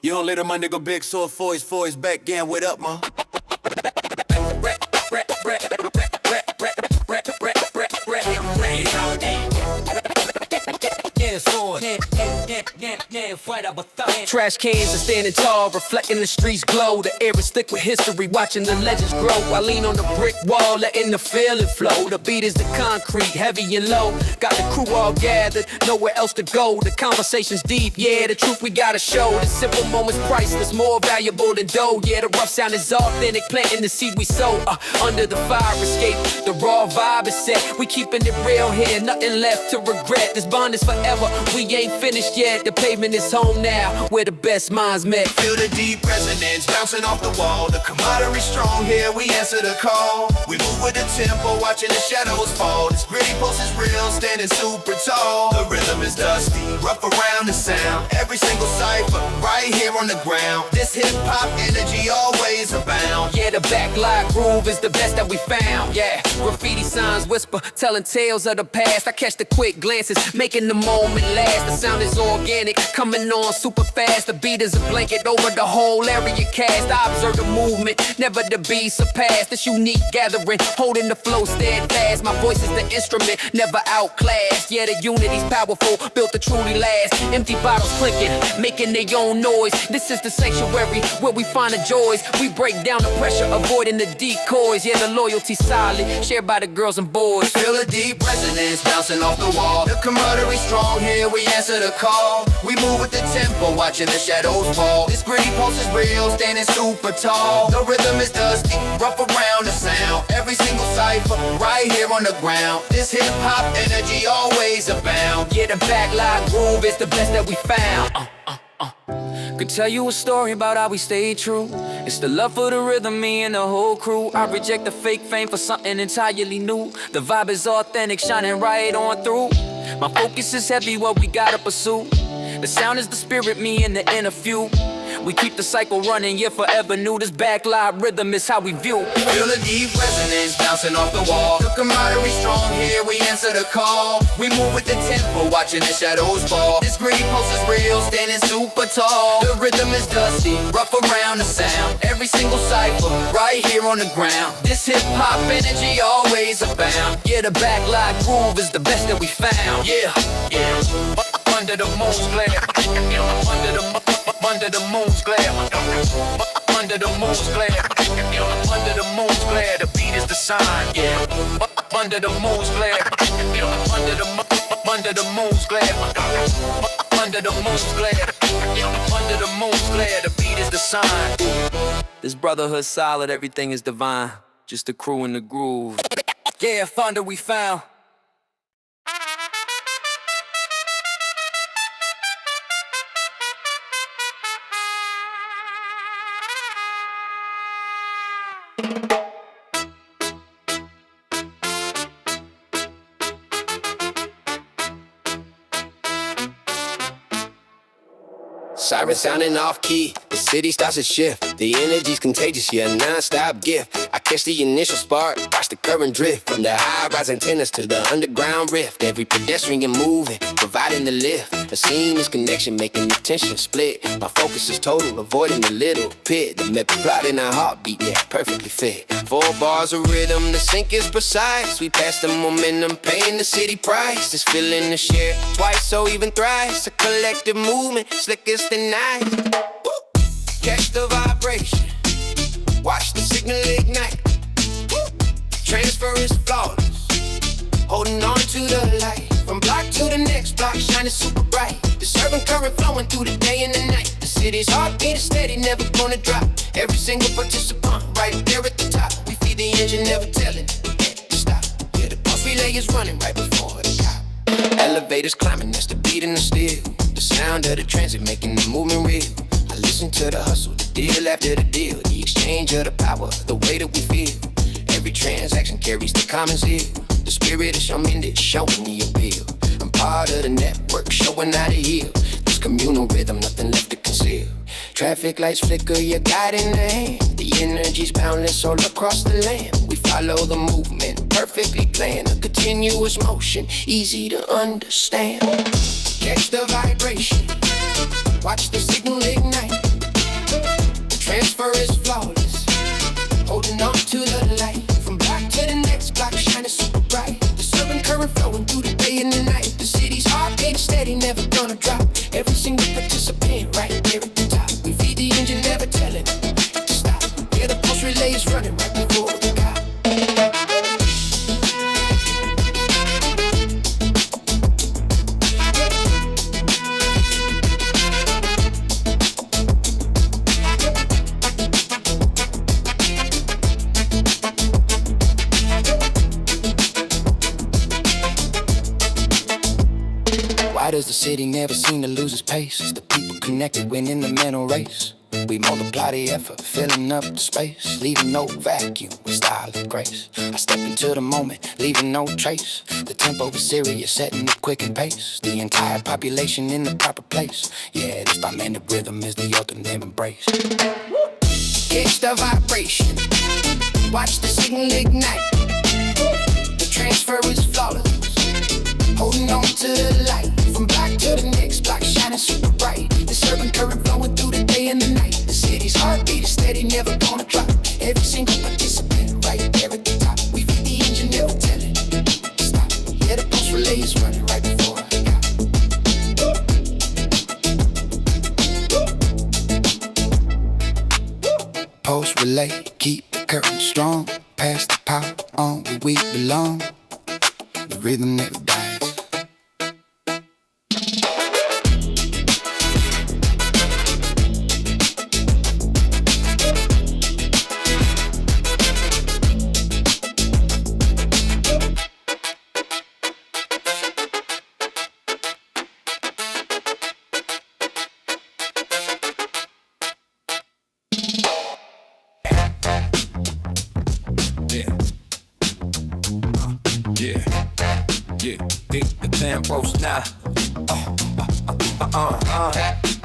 You don't let my nigga Big Sword for his back again. What up, man? Trash cans are standing tall, reflecting the streets glow. The air is thick with history, watching the legends grow. I lean on the brick wall, letting the feeling flow. The beat is the concrete, heavy and low. Got the crew all gathered, nowhere else to go. The conversation's deep, yeah, the truth we gotta show. The simple moment's priceless, more valuable than dough. Yeah, the rough sound is authentic, planting the seed we sow. Under the fire escape, the raw vibe is set. We keeping it real here, nothing left to regret. This bond is forever, we ain't finished yet. The pavement is home now, where the best minds met. Feel the deep resonance bouncing off the wall. The camaraderie strong here, we answer the call. We move with the tempo, watching the shadows fall. This gritty pulse is real, standing super tall. The rhythm is dusty, rough around the sound. Every single cipher, right here on the ground. This hip-hop energy always abound. Yeah, the Backlot Groove is the best that we found. Yeah, graffiti signs whisper, telling tales of the past. I catch the quick glances, making the moment last. The sound is organic, coming on super fast. The beat is a blanket over the whole area cast. I observe the movement, never to be surpassed. This unique gathering, holding the flow steadfast. My voice is the instrument, never outclassed. Yeah, the unity's powerful, built to truly last. Empty bottles clinking, making their own noise. This is the sanctuary where we find the joys. We break down the pressure, avoiding the decoys. Yeah, the loyalty's solid, shared by the girls and boys. Feel the deep resonance bouncing off the wall. The camaraderie strong here, we answer the call. We move with the tempo, watching the shadows fall. This gritty pulse is real, standing super tall. The rhythm is dusty, rough around the sound. Every single cipher, right here on the ground. This hip-hop energy always abound. Yeah, the Backlot Groove is the best that we found. Could tell you a story about how we stayed true. It's the love for the rhythm, me and the whole crew. I reject the fake fame for something entirely new. The vibe is authentic, shining right on through. My focus is heavy, what we gotta pursue. The sound is the spirit, me and the inner few. We keep the cycle running, yeah, forever new. This Backlot Rhythm is how we view. Feel the deep resonance bouncing off the wall. The camaraderie strong here, we answer the call. We move with the tempo, watching the shadows fall. This gritty pulse is real, standing super tall. The rhythm is dusty, rough around the sound. Every single cipher, right here on the ground. This hip-hop energy always abound. Yeah, the Backlot Groove is the best that we found. Yeah, yeah. Under the moon's glare, under the moon's glare, under the moon's glare, under the moon's glare. The beat is the sign, yeah. Under the moon's glare, under the moon's glare, under the moon's glare, under the moon's glare. The beat is the sign. This brotherhood solid, everything is divine. Just the crew and the groove. Yeah, thunder we found. Siren sounding off key, the city starts to shift. The energy's contagious, yeah, non-stop gift. I catch the initial spark, watch the current drift. From the high-rise antennas to the underground rift. Every pedestrian moving, providing the lift. A seamless connection, making the tension split. My focus is total, avoiding the little pit. The map plot in a heartbeat, yeah, perfectly fit. 4 bars of rhythm, the sync is precise. We pass the momentum, paying the city price. This feeling to share twice or even thrice. A collective movement, slickest and nice. Catch the vibration, watch the signal ignite. Transfer is flawless, holding on to the light. From block to the next block, shining super bright. The urban current flowing through the day and the night. The city's heartbeat is steady, never gonna drop. Every single participant right there at the top. We feed the engine, never telling it to stop. Yeah, the pulse relay is running right before the cop. Elevators climbing, that's the beat and the steel. The sound of the transit making the movement real. I listen to the hustle, the deal after the deal. The exchange of the power, the way that we feel. Every transaction carries the common zeal. The spirit is unmended, showing the appeal. I'm part of the network, showing how to heal. This communal rhythm, nothing left to conceal. Traffic lights flicker, you're guiding the hand. The energy's boundless all across the land. We follow the movement, perfectly planned. A continuous motion, easy to understand. Catch the vibration, watch the signal ignite. city never seemed to lose its pace. The people connected when in the mental race. We multiply the effort, filling up the space, leaving no vacuum with style and grace. I step into the moment, leaving no trace. The tempo is serious, setting it quick and pace. The entire population in the proper place. Yeah, this dynamic rhythm is the ultimate embrace. Catch the vibration, watch the signal ignite. The transfer is flawless, holding on to the light. From block to the next block, shining super bright. The urban current flowing through the day and the night. The city's heartbeat is steady, never gonna drop. Every single participant right there at the top. We feed the engine, never tell it stop. Yeah, the pulse relay is running right before I got. Pulse relay, keep the current strong. Pass the power on where we belong. The rhythm never dies. The tempo's now.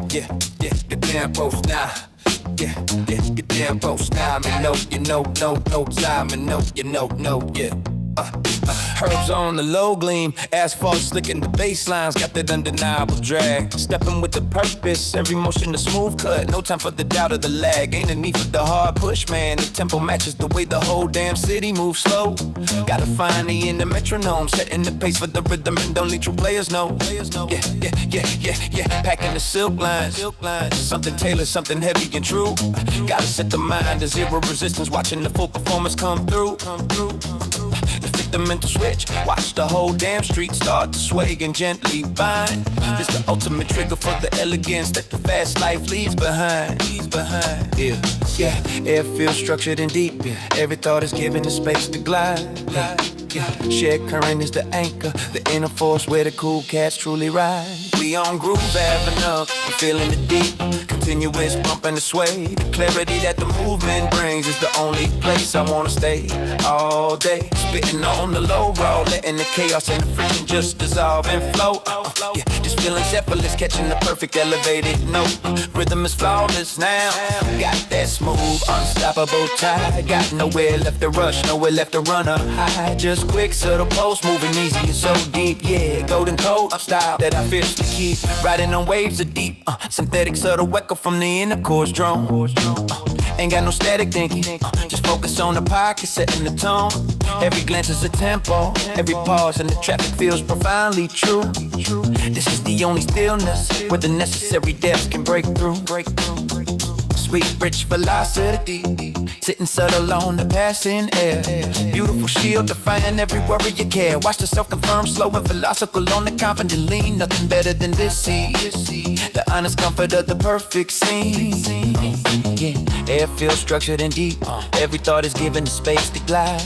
Yeah, the tempo's now. Yeah, the tempo's now. No time, and no, yeah. Herbs on the low gleam, asphalt slicking the basslines, got that undeniable drag. Stepping with the purpose, every motion a smooth cut. No time for the doubt or the lag, ain't a need for the hard push, man. The tempo matches the way the whole damn city moves slow. Gotta find the in the metronome, setting the pace for the rhythm and only true players know. Yeah, packing the silk lines. Something tailored, something heavy and true. Gotta set the mind to zero resistance, watching the full performance come through. The mental switch, watch the whole damn street start to sway and gently bind. This the ultimate trigger for the elegance that the fast life leaves behind. Yeah, air feels structured and deep. Every thought is given the space to glide. Shared current is the anchor, the inner force where the cool cats truly ride. We on Groove Avenue, I'm feeling the deep, continuous bump and the sway. The clarity that the movement brings is the only place I wanna stay all day. Spitting on the low roll, letting the chaos and the friction just dissolve and flow. Just feeling effortless, catching the perfect elevated note. Rhythm is flawless now, got that smooth, unstoppable tide. Got nowhere left to rush, nowhere left to run up high. Just quick, subtle pulse, moving easy and so deep. Yeah, golden cold style that I fiercely keep. Riding on waves of deep, synthetic subtle echo from the inner core's drone. Ain't got no static thinking, just focus on the pocket, setting the tone. Every glance is a tempo, every pause and the traffic feels profoundly true. This is the only stillness where the necessary depths can break through. Sweet, rich velocity, sitting subtle on the passing air. Beautiful shield, defying every worry you care. Watch the self-confirm, slow and philosophical on the confident lean. Nothing better than this scene. The honest comfort of the perfect scene. Air feels structured and deep. Every thought is given the space to glide.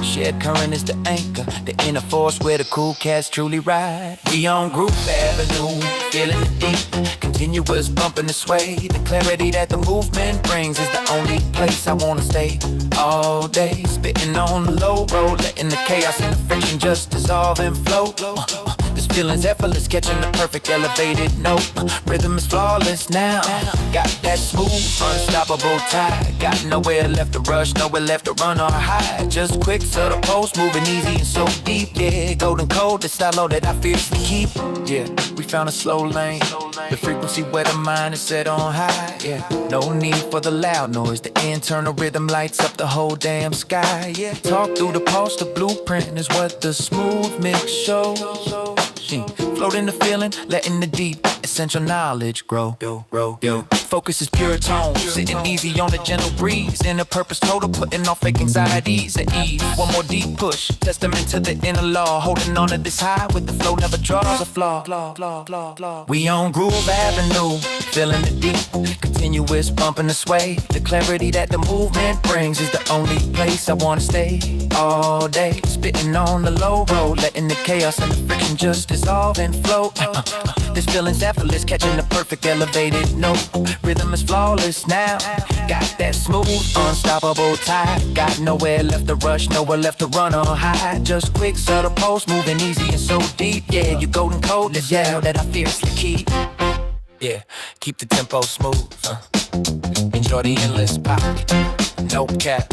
Shared current is the anchor, the inner force where the cool cats truly ride. We on Groove Avenue, feeling the deep, continuous bumping the sway. The clarity that the movement brings is the only place I wanna stay all day. Spitting on the low road, letting the chaos and the friction just dissolve and flow. This feeling's effortless, catching the perfect elevated note. Rhythm is flawless now, got that smooth, unstoppable tide. Got nowhere left to rush, nowhere left to run or hide. Just quick, subtle pulse, moving easy and so deep. Yeah, golden cold, the style that I fiercely keep. Yeah, we found a slow lane, the frequency where the mind is set on high. Yeah, no need for the loud noise, the internal rhythm lights up the whole damn sky. Yeah, talk through the pulse, the blueprint is what the smooth mix shows. Floating the feeling, letting the deep essential knowledge grow. focus is pure tone. Sitting easy on a gentle breeze. Inner purpose total, putting off fake anxieties at ease. One more deep push, testament to the inner law. Holding on to this high with the flow never draws a flaw. We on Groove Avenue, feeling it deep. Continuous bumping the sway. The clarity that the movement brings is the only place I wanna stay all day. Spitting on the low road, letting the chaos and the friction just dissolve and flow. This feeling's effortless, catching the perfect elevated note. Rhythm is flawless now. Got that smooth, unstoppable tide. Got nowhere left to rush, nowhere left to run or hide. Just quick, subtle pulse, moving easy and so deep. Yeah, you golden code, let's yell that I fiercely keep. Yeah, keep the tempo smooth. Enjoy the endless pop. No cap.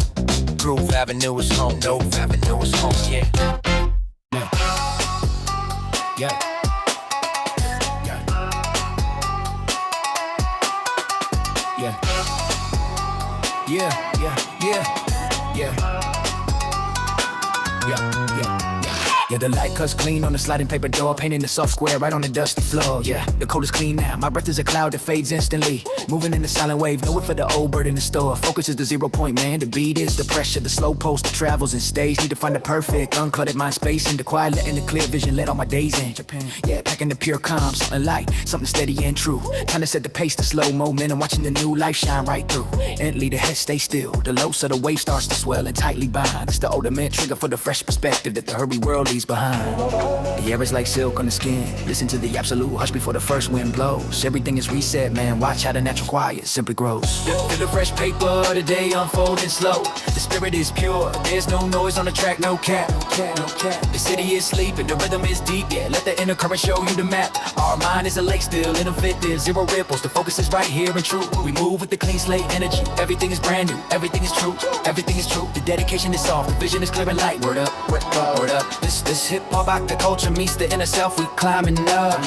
Groove Avenue is home. No Avenue is home. Yeah. Yeah. Yeah. Yeah. Yeah. Yeah. Yeah. Yeah, the light cuts clean on the sliding paper door, painting the soft square right on the dusty floor. Yeah, the cold is clean now. My breath is a cloud that fades instantly. Moving in the silent wave, no it for the old bird in the store. Focus is the 0 point, man. The beat is the pressure. The slow post, the travels and stays. Need to find the perfect, uncluttered mind space. In the quiet, letting the clear vision let all my days in. Japan, yeah, packing the pure calm, something light, something steady and true. Time to set the pace, the slow momentum, watching the new life shine right through. Gently the head stay still. The low so the wave starts to swell and tightly bind. It's the ultimate trigger for the fresh perspective that the hurry world leaves behind. The air is like silk on the skin. Listen to the absolute hush before the first wind blows. Everything is reset, man. Watch how the natural quiet simply grows. Feel the fresh paper, the day unfolding slow. The spirit is pure. There's no noise on the track, no cap. The city is sleeping, the rhythm is deep. Yeah, let the inner current show you the map. Our mind is a lake still innovative, zero ripples. The focus is right here and true. We move with the clean slate energy. Everything is brand new. Everything is true. Everything is true. The dedication is soft. The vision is clear and light. Word up, word up. This hip hop back the culture meets the inner self. We climbing up.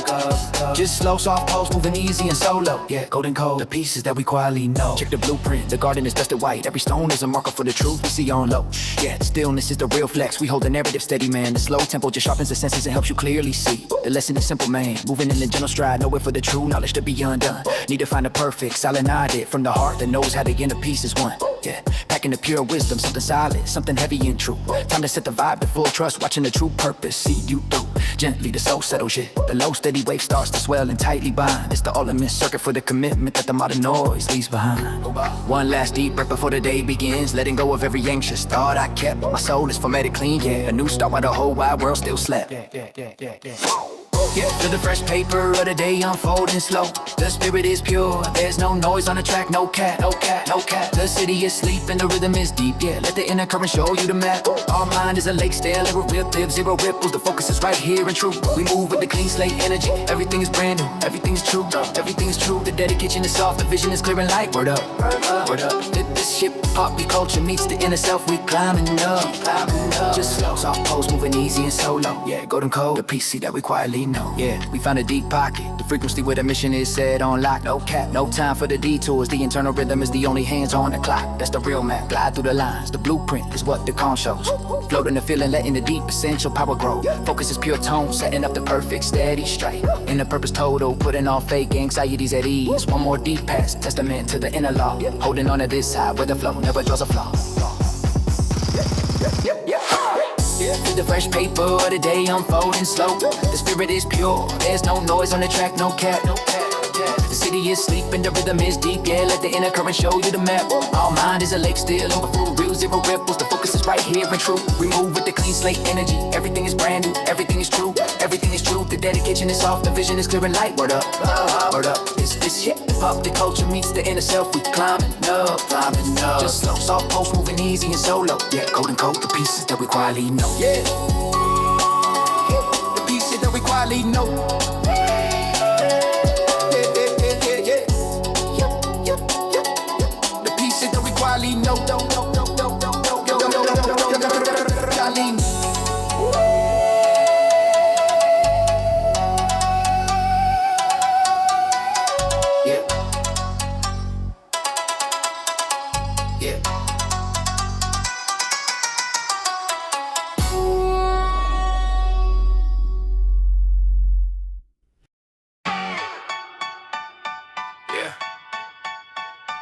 Just slow, soft pulse, moving easy and solo. Yeah, golden code. The pieces that we quietly know. Check the blueprint. The garden is dusted white. Every stone is a marker for the truth we see on low. Yeah, stillness is the real flex. We hold the narrative steady, man. The slow tempo just sharpens the senses and helps you clearly see. The lesson is simple, man. Moving in the gentle stride, nowhere for the true knowledge to be undone. Need to find the perfect, silent-eyed from the heart that knows how the inner piece is one. Yeah, packing the pure wisdom, something solid, something heavy and true. Time to set the vibe, the full trust, watching the true purpose see you through. Gently the soul settles, yeah. The low steady wave starts to swell and tightly bind. It's the ultimate circuit for the commitment that the modern noise leaves behind. One last deep breath before the day begins, letting go of every anxious thought I kept. My soul is formatted clean, yeah. A new start while the whole wide world still slept. Yeah, feel the fresh paper of the day unfolding slow. The spirit is pure, there's no noise on the track, no cap. The city is sleep and the rhythm is deep, yeah. Let the inner current show you the map. Our mind is a lake still, ever live, zero ripples. The focus is right here and true. We move with the clean slate energy. Everything is brand new, everything is true. Everything is true, the dedication is soft, the vision is clear and light. Word up, word up. This hip-hop culture meets the inner self, we climbing up. Just slow, soft pose, moving easy and solo. Yeah, golden code, the PC that we quietly know. Yeah, we found a deep pocket. The frequency where the mission is set on lock. No cap, no time for the detours. The internal rhythm is the only hands on the clock. That's the real map. Glide through the lines. The blueprint is what the calm shows. Floating the feeling, letting the deep essential power grow. Focus is pure tone, setting up the perfect steady straight. In the purpose total, putting all fake anxieties at ease. One more deep pass, testament to the inner law. Holding on to this side where the flow never draws a flaw. Feel the fresh paper of the day unfolding slow. The spirit is pure, there's no noise on the track, no cap. The city is sleep and the rhythm is deep, yeah. Let the inner current show you the map. Our mind is a lake still, overflow, real zero ripples. The focus is right here and true. We move with the clean slate energy. Everything is brand new, everything is true. Everything is true, the dedication is soft, the vision is clear and light. Word up, word up. This hip-hop, the culture meets the inner self. We climbing up. Just slow, soft pulse, moving easy and solo. Yeah, golden code, the pieces that we quietly know. Yeah, the pieces that we quietly know. The pieces that we quietly know.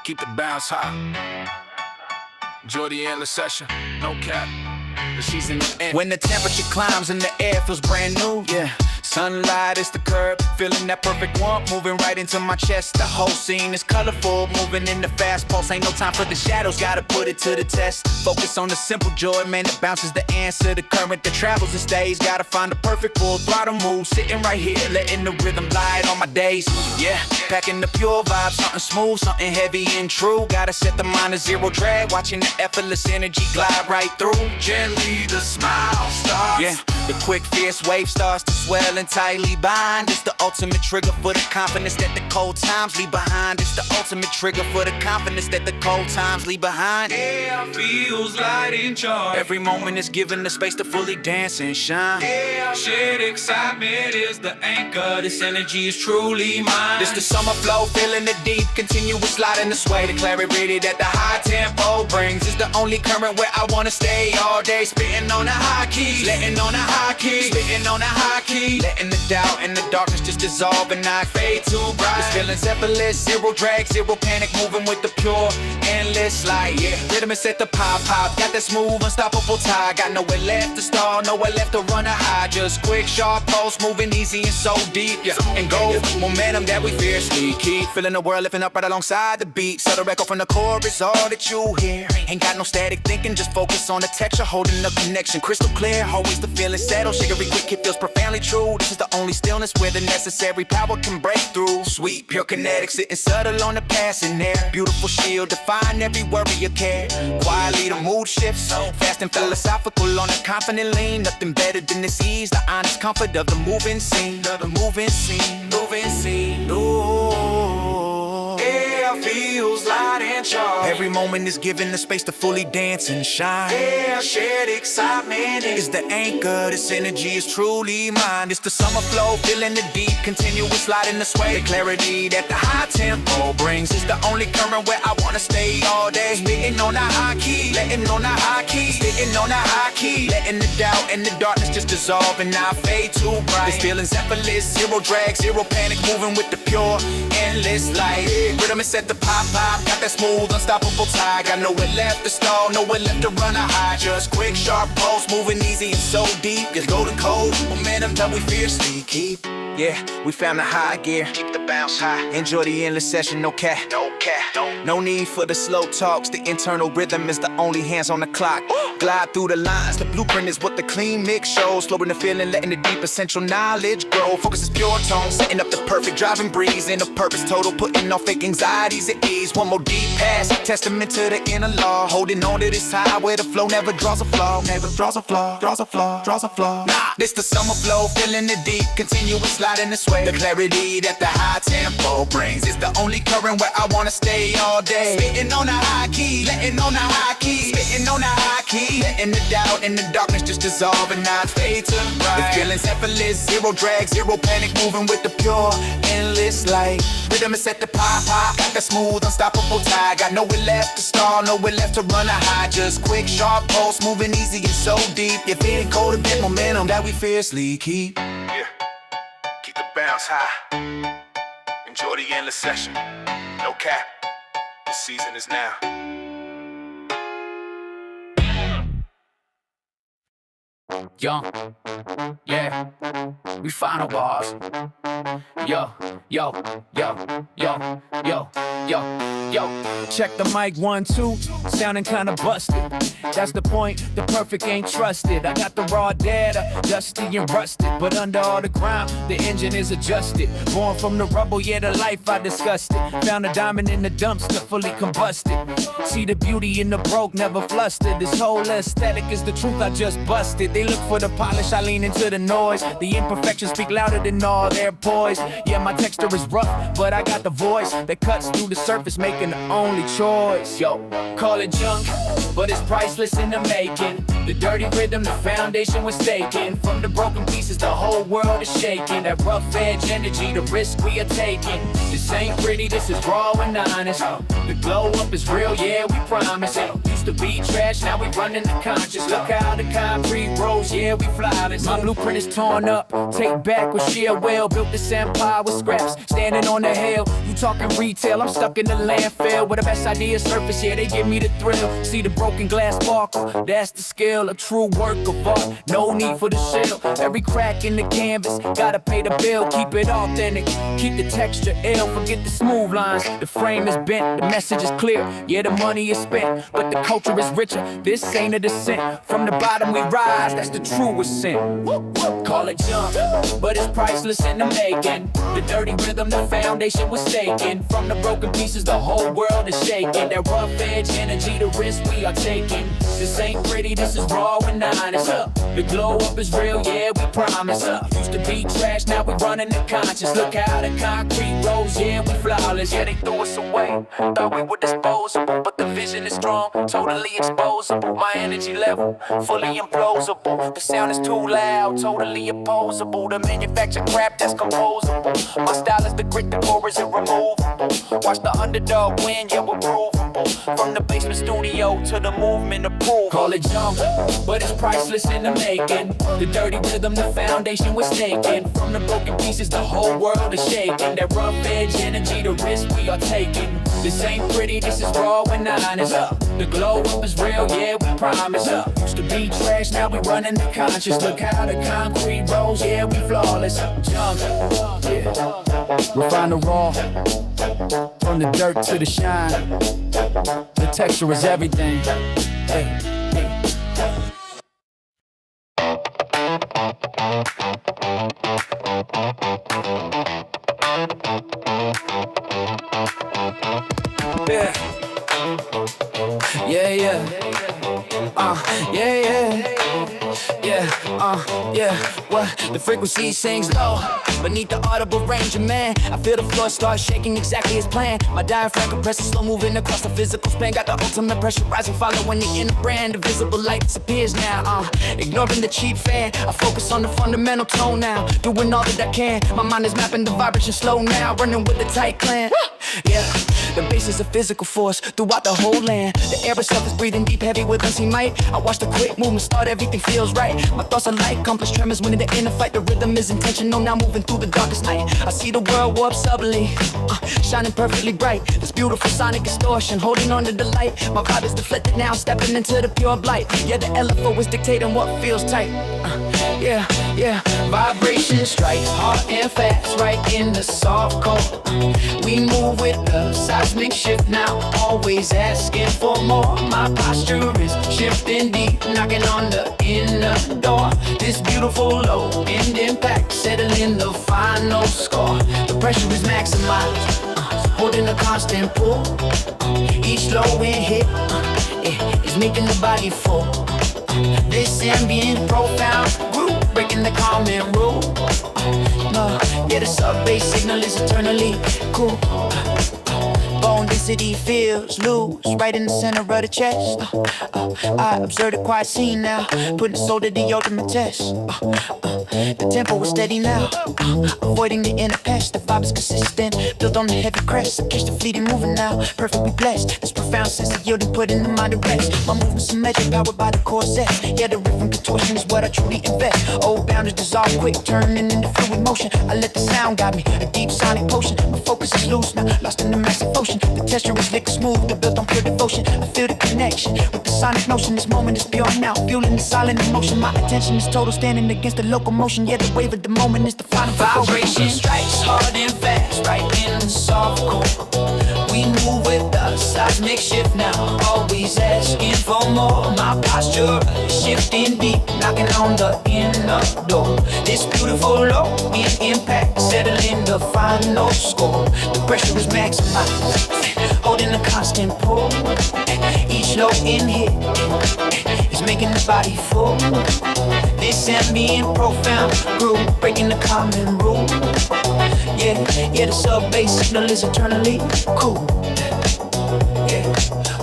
keep the bounce high. Enjoy the endless session, no cap. The season is in. When the temperature climbs and the air feels brand new, yeah. Sunlight is the curb, feeling that perfect warmth, moving right into my chest. The whole scene is colorful, moving in the fast pulse. Ain't no time for the shadows, gotta put it to the test. Focus on the simple joy, man, it bounces the answer. The current that travels and stays, gotta find the perfect full throttle move. Sitting right here, letting the rhythm glide on my days. Yeah, packing the pure vibe, something smooth, something heavy and true. Gotta set the mind to zero drag, watching the effortless energy glide right through. Gently the smile starts. Yeah, the quick fierce wave starts to swell and tightly bind. It's the ultimate trigger for the confidence that the cold times leave behind. It's the ultimate trigger for the confidence that the cold times leave behind. Yeah, feels light in charge. Every moment is given the space to fully dance and shine. Yeah, shared excitement is the anchor. This energy is truly mine. This the summer flow, feeling the deep, continuous sliding the sway. The clarity that the high tempo brings is the only current where I wanna stay all day. Spitting on the high keys, letting on the high key, spitting on the high key, letting the doubt and the darkness just dissolve and not fade too bright. This feeling's effortless, zero drag, zero panic, moving with the pure, endless light. Yeah, rhythm is set to pop, got that smooth, unstoppable tie. Got nowhere left to stall, nowhere left to run or hide. Just quick, sharp pulse, moving easy and so deep. Yeah, and go momentum that we fiercely keep. Feeling the world lifting up right alongside the beat. So the echo from the core is all that you hear. Ain't got no static thinking, just focus on the texture, holding the connection crystal clear. Always the feeling settled, sugary quick, it feels profoundly true. This is the only stillness where the necessary power can break through. Sweet, pure kinetics, sitting subtle on the passing air. Beautiful shield, define every worry or care. Quietly the mood shifts, fast and philosophical on a confident lean. Nothing better than this ease, the honest comfort of the moving scene. The moving scene, moving scene. Ooh, air feels light and charged. Every moment is given the space to fully dance and shine. Yeah, shared excitement is the anchor. This energy is truly mine. It's the summer flow, feeling the deep, continuous sliding the sway. The clarity that the high tempo brings is the only current where I wanna stay all day. Spitting on the high key, letting on the high key, spitting on the high key, letting the doubt and the darkness just dissolve and not fade too bright. This feeling's effortless, zero drag, zero panic, moving with the pure, endless light. Rhythm is set to pop, got that smooth, unstoppable tie. Got nowhere left to stall, nowhere left to run or hide. Just quick, sharp pulse, moving easy and so deep. Just golden cold, momentum that we fiercely keep. Yeah, we found the high gear, keep the bounce high. Enjoy the endless session, no cap, no cap. No need for the slow talks, the internal rhythm is the only hands on the clock. Glide through the lines, the blueprint is what the clean mix shows. Slowing the feeling, letting the deep essential knowledge grow. Focus is pure tone, setting up the perfect driving breeze. In a purpose total, putting off fake anxieties at ease. One more deep pass, testament to the inner law. Holding on to this high where the flow never draws a flaw. Never draws a flaw, draws a flaw, draws a flaw. Nah, this the summer flow, feeling the deep, continuous sliding this way. The clarity that the high tempo brings is the only current where I wanna stay all day. Spitting on the high key, letting on the high key, spitting on the high key, letting the doubt and the darkness just dissolve and not fade to bright. The feeling's effortless, zero drag, zero panic, moving with the pure, endless light. Rhythm is set to pop, got that smooth, unstoppable tie. Got nowhere left to stall, nowhere left to run or hide. Just quick, sharp pulse, moving easy and so deep. You're feeling cold, a bit momentum that we fiercely keep. Yeah, keep the bounce high. Enjoy the endless session, no cap. The season is now. Young, yeah, we final bars. Yo, yo, yo, yo, yo, yo, yo. Check the mic 1, 2, sounding kinda busted. That's the point, the perfect ain't trusted. I got the raw data, dusty and rusted. But under all the grime, the engine is adjusted. Born from the rubble, yeah, the life I discussed it. Found a diamond in the dumpster, fully combusted. See the beauty in the broke, never flustered. This whole aesthetic is the truth I just busted. They look for the polish, I lean into the noise. The imperfections speak louder than all their poise. Yeah, my texture is rough, but I got the voice that cuts through the surface, making the only choice. Yo, call it junk, but it's priceless in the making. The dirty rhythm, the foundation was taken. From the broken pieces, the whole world is shaking. That rough edge energy, the risk we are taking. This ain't pretty, this is raw and honest. The glow up is real, yeah, we promise it. Used to be trash, now we running the conscious. Look how the concrete rolls, yeah, we flawless. My blueprint is torn up, take back with sheer will. Built this empire with scraps, standing on the hill. You talking retail, I'm stuck in the landfill. Where the best ideas surface, yeah, they give me the thrill. See the broken glass sparkle, that's the skill. A true work of art, no need for the shell. Every crack in the canvas, gotta pay the bill. Keep it authentic, keep the texture ill. Forget the smooth lines, the frame is bent, the message is clear. Yeah, the money is spent, but the culture is richer. This ain't a descent, from the bottom we rise, that's the true ascent. Call it junk, but it's priceless in the making. The dirty rhythm, the foundation was staking. From the broken pieces, the whole world is shaking. That rough edge energy, the risk we are taking. This ain't pretty, this is raw and honest. The glow up is real, yeah, we promise. Used to be trash, now we running the conscious. Look how the concrete rolls, yeah, we flawless. Yeah, they threw us away, thought we were disposable, but the vision is strong, totally exposable. My energy level, fully implausible. The sound is too loud, totally opposable. The manufactured crap that's composable. My style is the grit, the core is irremovable. Watch the underdog win, yeah, we're provable. From the basement studio to the movement approval. Call it junk, but it's priceless in the making. The dirty rhythm, the foundation was taken. From the broken pieces, the whole world is shaking. That rough edge energy, the risk we are taking. This ain't pretty, this is raw and honest. The glow up is real, yeah, we promise. Used to be trash, now we running the conscious. Look how the concrete rolls, yeah, we flawless. Junk, yeah. Refine the raw, from the dirt to the shine. The texture is everything. Hey, hey. Yeah, yeah, yeah. What? The frequency sings low beneath the audible range of man. I feel the floor start shaking exactly as planned. My diaphragm compresses, slow moving across the physical span. Got the ultimate pressure rising, following the inner brand. The visible light disappears now. Ignoring the cheap fan, I focus on the fundamental tone now. Doing all that I can. My mind is mapping the vibration slow now. Running with the tight clan. Yeah, the bass is a physical force throughout the whole land. The air itself is breathing deep, heavy with unseen might. I watch the quick movement start, everything feels right. My thoughts are light, complex tremors when in the inner fight. The rhythm is intentional, now moving through the darkest night. I see the world warp subtly, shining perfectly bright. This beautiful sonic distortion, holding on to the light. My vibe is deflected now, stepping into the pure blight. Yeah, the LFO is dictating what feels tight. Yeah, yeah. Vibrations strike hard and fast, right in the soft core. We move with the seismic shift now, always asking for more. My posture is shifting deep, knocking on the inner door. This beautiful low end impact, settling the final score. The pressure is maximized, holding a constant pull. Each low end hit is making the body full. This ambient profound groove, breaking the common rule. Yeah, the sub-bass signal is eternally cool. Bone density feels loose, right in the center of the chest. I observe the quiet scene now, putting the soul to the ultimate test. The tempo is steady now, avoiding the inner pest. The vibe is consistent, built on the heavy crest. I catch the fleeting moving now, perfectly blessed. This profound sense of yielding, putting the mind to rest. My movements are measured, powered by the corset. Yeah, the rhythm contortion is what I truly invest. Old boundaries dissolve quick, turning into fluid motion. I let the sound guide me, a deep sonic potion. My focus is loose now, lost in the massive ocean. The texture is liquid smooth, they're built on pure devotion. I feel the connection with the sonic notion. This moment is pure now, fueling the silent emotion. My attention is total, standing against the locomotion. Yeah, the wave of the moment is the final vibration. Strikes hard and fast, right in the soft core. We move with the seismic shift now, always asking for more. My posture is shifting deep, knocking on the inner door. This beautiful low in impact, settling the final score. The pressure is maximized, holding a constant pull. Each low in hit is making the body full. This ambient profound groove, breaking the common rule. Yeah, yeah, the sub-bass signal is eternally cool. Yeah.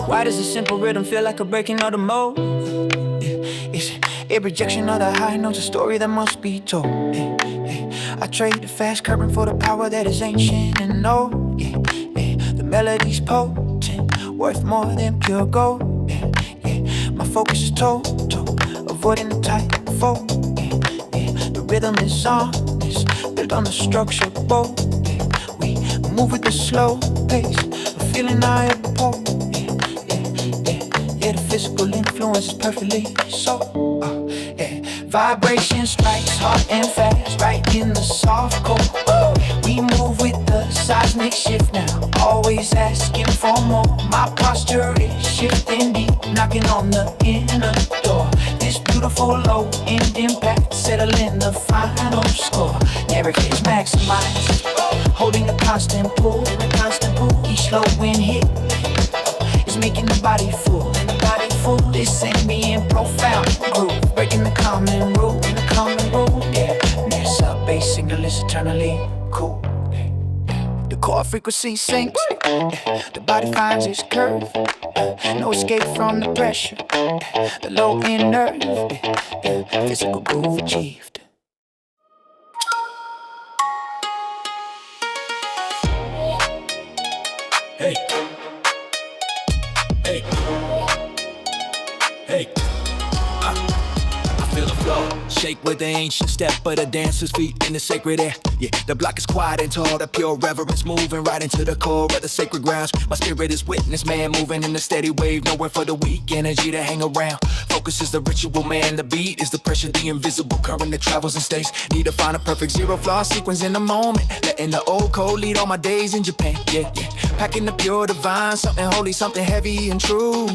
Why does a simple rhythm feel like a breaking of the mold? It's a rejection of the high notes, a story that must be told. I trade the fast current for the power that is ancient and old. The melody's potent. worth more than pure gold. Yeah, yeah. My focus is total, avoiding the typhoon. Yeah, yeah. The rhythm is honest, built on the structure bold. Yeah, we move with the slow pace, a feeling I uphold. Yeah, yeah, yeah. Yeah, the physical influence is perfectly so. Yeah. Vibration strikes hard and fast, right in the soft core. We move with the seismic shift now, always asking for more. My posture is shifting deep, knocking on the inner door. This beautiful low end impact, settling the final score. Never gets maximized, holding a constant pull. Each slow wind hit is making the body full. This ain't me in profound groove, breaking the common rule. Yeah, that sub-bass signal is eternally cool. The core frequency sinks, the body finds its curve. No escape from the pressure, the low end nerve. Physical groove achieved. Hey, hey, hey, I feel the flow. Shake with the ancient step of the dancer's feet in the sacred air. Yeah, the block is quiet and tall, the pure reverence moving right into the core of the sacred grounds. My spirit is witness, man, moving in a steady wave, nowhere for the weak energy to hang around. Focus is the ritual, man, the beat is the pressure, the invisible current that travels in states. Need to find a perfect zero flaw sequence in the moment, letting the old code lead all my days in Japan. Yeah, yeah, packing the pure divine, something holy, something heavy and true.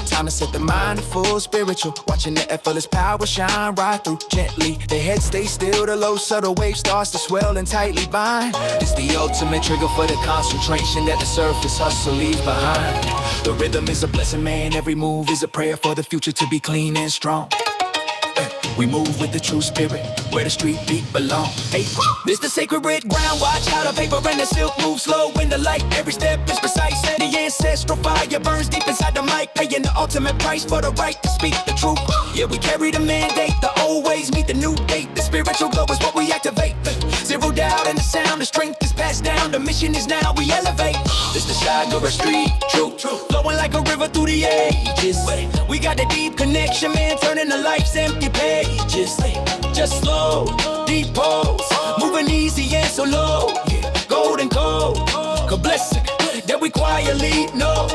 Time to set the mind to full spiritual, watching the effortless power shine right through. Gently, the head stays still, the low subtle wave starts to swell and tightly bind. It's the ultimate trigger for the concentration that the surface hustle leaves behind. The rhythm is a blessing, man, every move is a prayer for the future to be clean and strong. We move with the true spirit, where the street beat belong. Hey, this the sacred ground, watch how the paper and the silk move slow in the light. Every step is precise, and the ancestral fire burns deep inside the mic, paying the ultimate price for the right to speak the truth. Yeah, we carry the mandate, the old ways meet the new date. The spiritual glow is what we activate. Zero doubt and the sound, the strength is passed down. The mission is now we elevate. This the Shagura street, true, flowing like a river through the ages. We got the deep connection, man, turning the life's empty pages. Just slow, deep pose, moving easy and so low. Golden code, a blessing that we quietly know.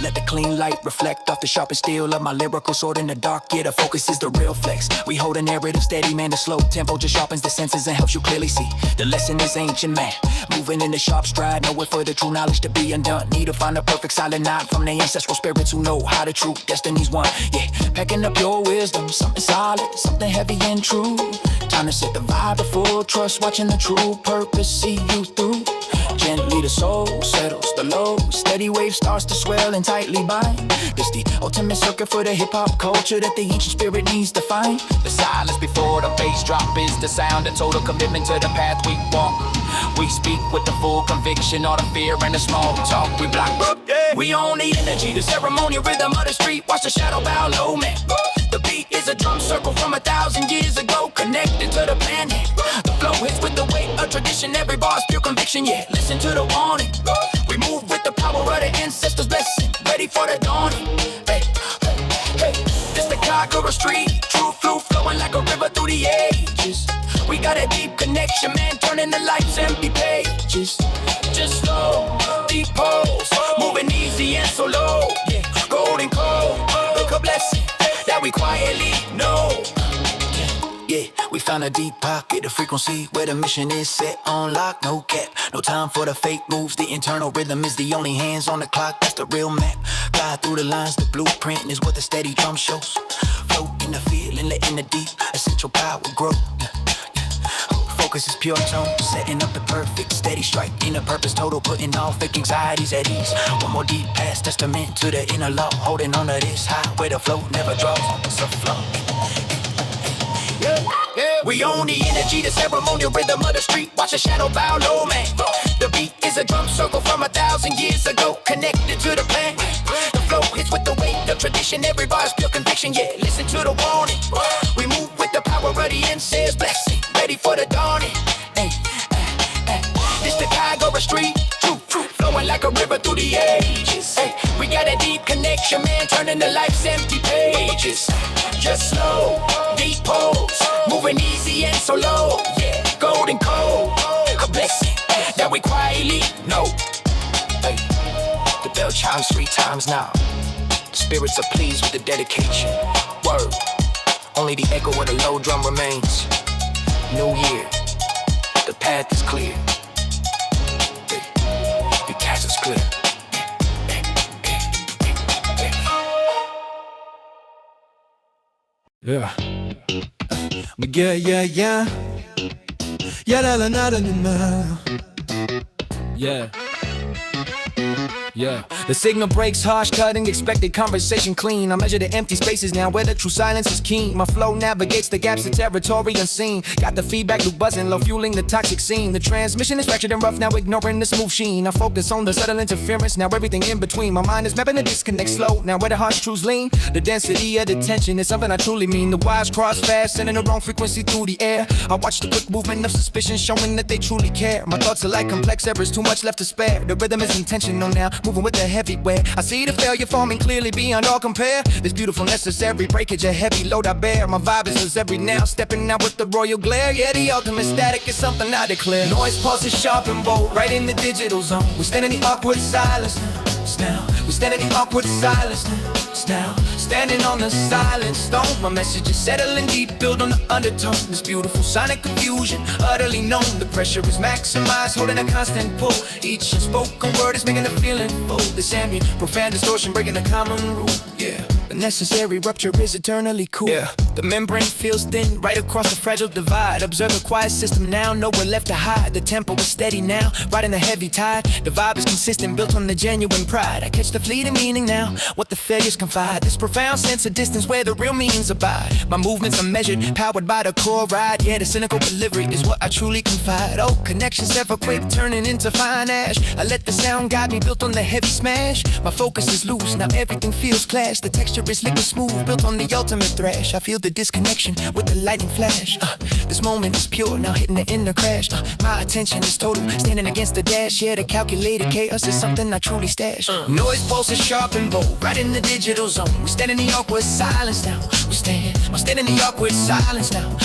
Let the clean light reflect off the sharpest steel of my lyrical sword in the dark. Yeah, the focus is the real flex. We hold a narrative steady, man. The slow tempo just sharpens the senses and helps you clearly see. The lesson is ancient, man. Moving in the sharp stride, nowhere for the true knowledge to be undone. Need to find a perfect silent knot from the ancestral spirits who know how the true destiny's won. Yeah, packing up your wisdom, something solid, something heavy and true. Time to set the vibe of full trust, watching the true purpose see you through. Gently the soul settles the low, steady wave starts to swell and tightly bind. This the ultimate circuit for the hip-hop culture that the ancient spirit needs to find. The silence before the bass drop is the sound, a total commitment to the path we walk. We speak with the full conviction, all the fear and the small talk we block. We own the energy, the ceremonial rhythm of the street, watch the shadow bow low, man. The beat is a drum circle from 1,000 years ago, connected to the planet. The flow hits with the weight of tradition, every bar's pure conviction, yeah. Listen to the warning. We move with the power of the ancestors' blessing, ready for the dawning. Hey, hey, hey. This the Kagura street, true flow flowing like a river through the ages. We got a deep connection, man, turning the life's empty pages. Just slow, deep pose, moving easy and so low. Yeah, golden cold, look a blessing that we quietly know. Yeah, we found a deep pocket of frequency where the mission is set on lock, no cap. No time for the fake moves, the internal rhythm is the only hands on the clock, that's the real map. Glide through the lines, the blueprint is what the steady drum shows. Float in the feeling, letting the deep essential power grow. Focus is pure tone, setting up the perfect steady strike. Inner purpose total, putting all fake anxieties at ease. One more deep pass, testament to the inner law. Holding on to this high where the flow never draws. It's a flow. Yeah. We own the energy, the ceremonial rhythm of the street. Watch the shadow bow low, man. The beat is a drum circle from 1,000 years ago, connected to the planet. The flow hits with the weight of tradition, every bar's pure conviction. Yeah, listen to the warning. We move with the power of the ancestors' blessing, ready for the dawning. Hey, this the Kagura street, true, flowing like a river through the ages. stages. Hey, we got a deep connection, man, turning the life's empty pages. Just slow, deep pose, moving easy and so low. Yeah, golden cold, a blessing that we quietly know. Hey, the bell chimes 3 times now. The spirits are pleased with the dedication. Word, only the echo of the low drum remains. New year, the path is clear. Hey, the path is clear. Yeah. Yeah. Yeah, la la la la la. Yeah. Yeah. The signal breaks, harsh cutting, expected conversation clean. I measure the empty spaces now where the true silence is keen. My flow navigates the gaps of territory unseen. Got the feedback loop buzzing, low fueling the toxic scene. The transmission is fractured and rough, now ignoring the smooth sheen. I focus on the subtle interference, now everything in between. My mind is mapping the disconnect slow, now where the harsh truths lean. The density of the tension is something I truly mean. The wires cross fast, sending the wrong frequency through the air. I watch the quick movement of suspicion, showing that they truly care. My thoughts are like complex errors, too much left to spare. The rhythm is intentional now, moving with the heavy wear. I see the failure forming clearly beyond all compare. This beautiful necessary breakage, a heavy load I bear. My vibe is every now, stepping out with the royal glare. Yeah, the ultimate static is something I declare. Noise pulses sharp and bold, right in the digital zone. We stand in the awkward silence now. We stand in the awkward silence now. Standing on the silent stone. My message is settling deep, built on the undertone. This beautiful sonic confusion, utterly known. The pressure is maximized, holding a constant pull. Each unspoken word is making a feeling full. This ambient, profound distortion, breaking the common rule. Yeah, the necessary rupture is eternally cool. Yeah, the membrane feels thin, right across the fragile divide. Observe a quiet system now, nowhere left to hide. The tempo is steady now, riding the heavy tide. The vibe is consistent, built on the genuine pride. I catch the fleeting meaning now, what the failures confide. This profound sense of distance where the real meanings abide. My movements are measured, powered by the core ride. Yeah, the cynical delivery is what I truly confide. Oh, connections ever quick, turning into fine ash. I let the sound guide me, built on the heavy smash. My focus is loose, now everything feels clash. The texture is liquid smooth, built on the ultimate thrash. I feel the disconnection with the lightning flash. This moment is pure, now hitting the inner crash. My attention is total, standing against the dash. Yeah, the calculated chaos is something I truly stash. Noise pulses sharp and bold, right in the digital zone. We stand in the awkward silence now. We stand in the awkward silence now.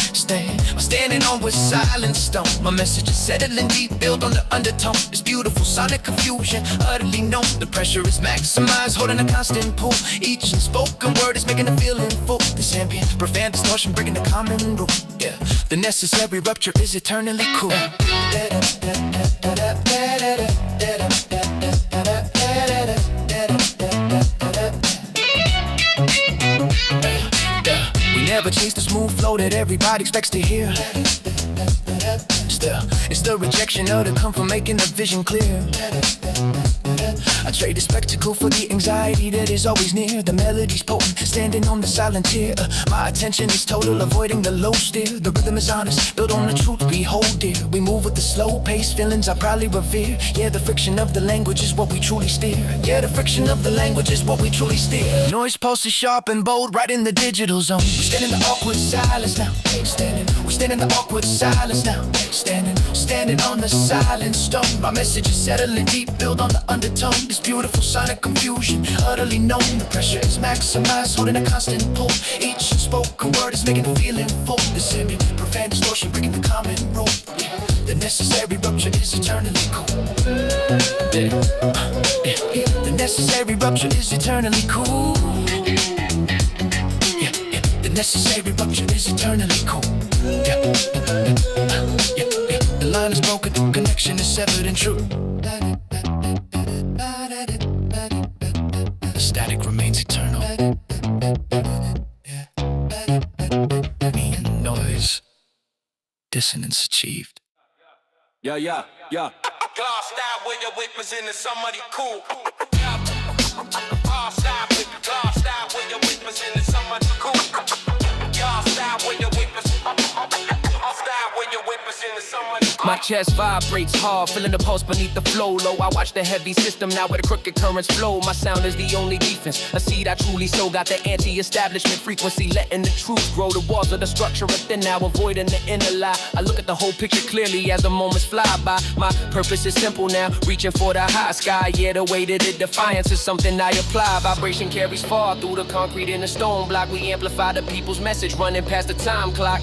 I'm standing on with silence stone. My message is settling deep, built on the undertone. This beautiful sonic confusion, utterly known. The pressure is maximized, holding a constant pull. Each unspoken word is making a feeling full. This ambient, profound distortion, breaking the common rule. Yeah, the necessary rupture is eternally cool. We never chase the smooth flow that everybody expects to hear. Still, it's the rejection of the comfort making the vision clear. I trade the spectacle for the anxiety that is always near. The melody's potent, standing on the silent tier. My attention is total, avoiding the low steer. The rhythm is honest, built on the truth we hold dear. We move with the slow pace, feelings I proudly revere. Yeah, the friction of the language is what we truly steer. Yeah, the friction of the language is what we truly steer. Noise pulses sharp and bold, right in the digital zone. We stand in the awkward silence now. We stand in the awkward silence now. Standing on the silent stone. My message is settling deep, built on the undertone. This beautiful sonic confusion, utterly known. The pressure is maximized, holding a constant pull. Each spoken word is making a feeling full. This ambient, profound distortion, breaking the common rule. The necessary rupture is eternally cool. The necessary rupture is eternally cool. The necessary rupture is eternally cool. The line is broken, the connection is severed and true. The static remains eternal. Me and noise, dissonance achieved. Yeah. Glassed out with your whippers in the somebody cool. Glassed out with your whippers in the somebody cool. Glassed out with your whippers. Glassed out with your whippers in the somebody cool. My chest vibrates hard, feeling the pulse beneath the flow low. I watch the heavy system now where the crooked currents flow. My sound is the only defense, a seed I truly sow. Got the anti-establishment frequency, letting the truth grow. The walls of the structure are thin now, avoiding the inner lie. I look at the whole picture clearly as the moments fly by. My purpose is simple now, reaching for the high sky. Yeah, the way that it defiance is something I apply. Vibration carries far through the concrete and the stone block. We amplify the people's message, running past the time clock.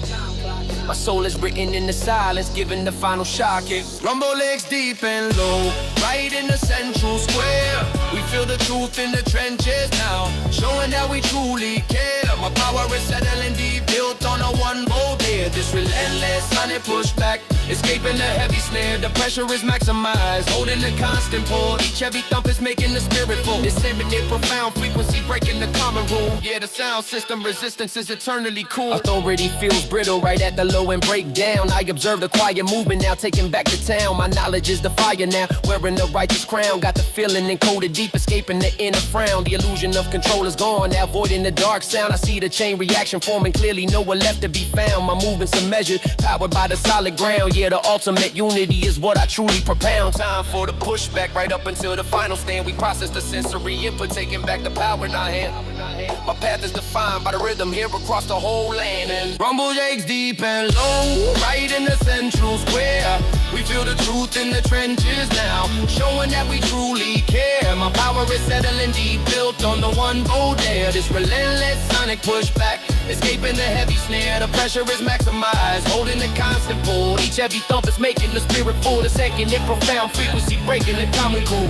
My soul is written in the silence, giving the final shock. It rumble legs deep and low, right in the central square. We feel the truth in the trenches now, showing that we truly care. My power is settling deep, built on a one bold there. This relentless sonic pushback, escaping the heavy snare. The pressure is maximized, holding the constant pull. Each heavy thump is making the spirit full. Disseminate in profound frequency, breaking the common rule. Yeah, the sound system resistance is eternally cool. Authority feels brittle right at the low and break down. I observe the quiet movement now, taking back the town. My knowledge is the fire now, wearing the righteous crown. Got the feeling encoded deep, escaping the inner frown. The illusion of control is gone, now avoiding the dark sound. I see the chain reaction forming clearly, nowhere left to be found. My movements are measured, powered by the solid ground. Yeah, the ultimate unity is what I truly propound. Time for the pushback, right up until the final stand. We process the sensory input, taking back the power in our hand. My path is defined by the rhythm here across the whole land. And rumble shakes deep and low, right in the central square. We feel the truth in the trenches now, showing that we truly care. My power is settling deep, built on the one bold air. This relentless sonic pushback, escaping the heavy snare. The pressure is maximized, holding the constant pull. Each heavy thump is making the spirit full. The second in profound frequency, breaking the common cool.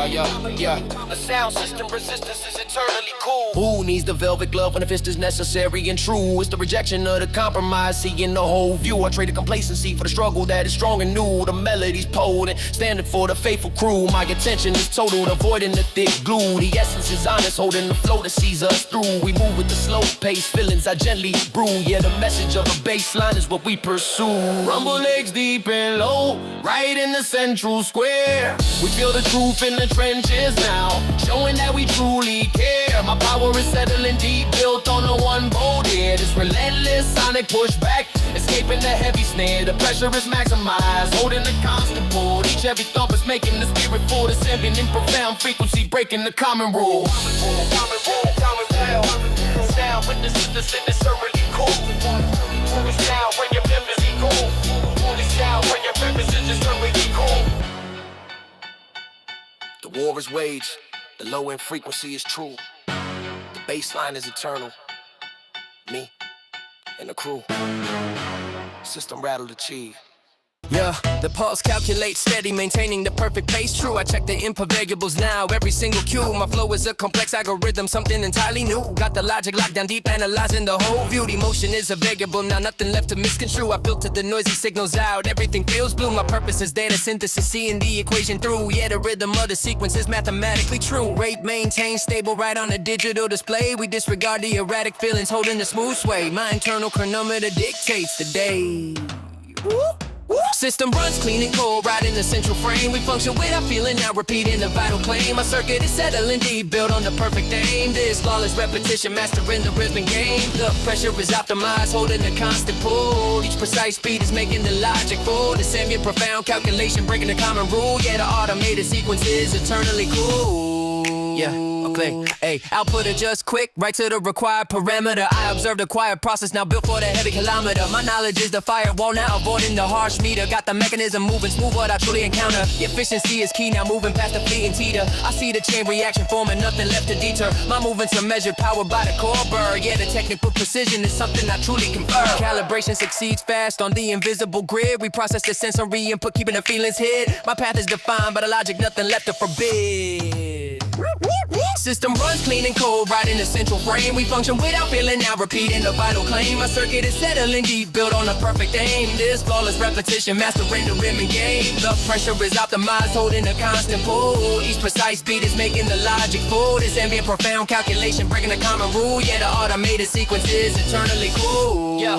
Yeah. The sound system resistance is eternally cool. Who needs the velvet glove when the fist is necessary and true? It's the rejection of the compromise, seeing the whole view. I trade the complacency for the struggle that is strong and new. The melody's potent, standing for the faithful crew. My attention is total, avoiding the thick glue. The essence is honest, holding the flow that sees us through. We move with the slow pace, feelings I gently brew. Yeah, the message of a baseline is what we pursue. Rumble legs deep and low, right in the central square. We feel the truth in the trenches now, showing that we truly care. My power is settling deep, built on the one bold air. This relentless sonic pushback, escaping the heavy snare. The pressure is maximized, holding the constant pull. Each heavy thump is making the spirit full. Descending in profound frequency, breaking the common rule. Sound with the sisters in this early cool. Sound bring your members equal. Sound bring your members in this early cool. The war is waged, the low end frequency is true. The baseline is eternal. Me and the crew. System rattled achieve. Yeah, the pulse calculates steady, maintaining the perfect pace. True, I check the impervaluables now, every single cue. My flow is a complex algorithm, something entirely new. Got the logic locked down deep, analyzing the whole view. The emotion is a variable, now nothing left to misconstrue. I filtered the noisy signals out, everything feels blue. My purpose is data synthesis, seeing the equation through. Yeah, the rhythm of the sequence is mathematically true. Rate maintained, stable right on the digital display. We disregard the erratic feelings, holding the smooth sway. My internal chronometer dictates the day. System runs clean and cold, right in the central frame. We function without feeling, now repeating the vital claim. My circuit is settling deep, built on the perfect aim. This flawless repetition, mastering the rhythm game. The pressure is optimized, holding a constant pull. Each precise speed is making the logic full. This ambient profound calculation, breaking the common rule. Yeah, the automated sequence is eternally cool. Yeah, okay. Hey, output adjust quick, right to the required parameter. I observe the quiet process now built for the heavy kilometer. My knowledge is the firewall now, avoiding the harsh meter. Got the mechanism moving smooth, what I truly encounter. Efficiency is key now, moving past the fleeting teeter. I see the chain reaction forming, nothing left to deter. My movements are measured, powered by the core burr. Yeah, the technical precision is something I truly confer. Calibration succeeds fast on the invisible grid. We process the sensory input, keeping the feelings hid. My path is defined by the logic, nothing left to forbid. System runs clean and cold, right in the central frame. We function without feeling, now repeating the vital claim. My circuit is settling deep, built on a perfect aim. This flawless repetition, mastering the rhythm game. The pressure is optimized, holding a constant pull. Each precise beat is making the logic full. This ambient profound calculation, breaking the common rule. Yeah, the automated sequence is eternally cool. Yeah.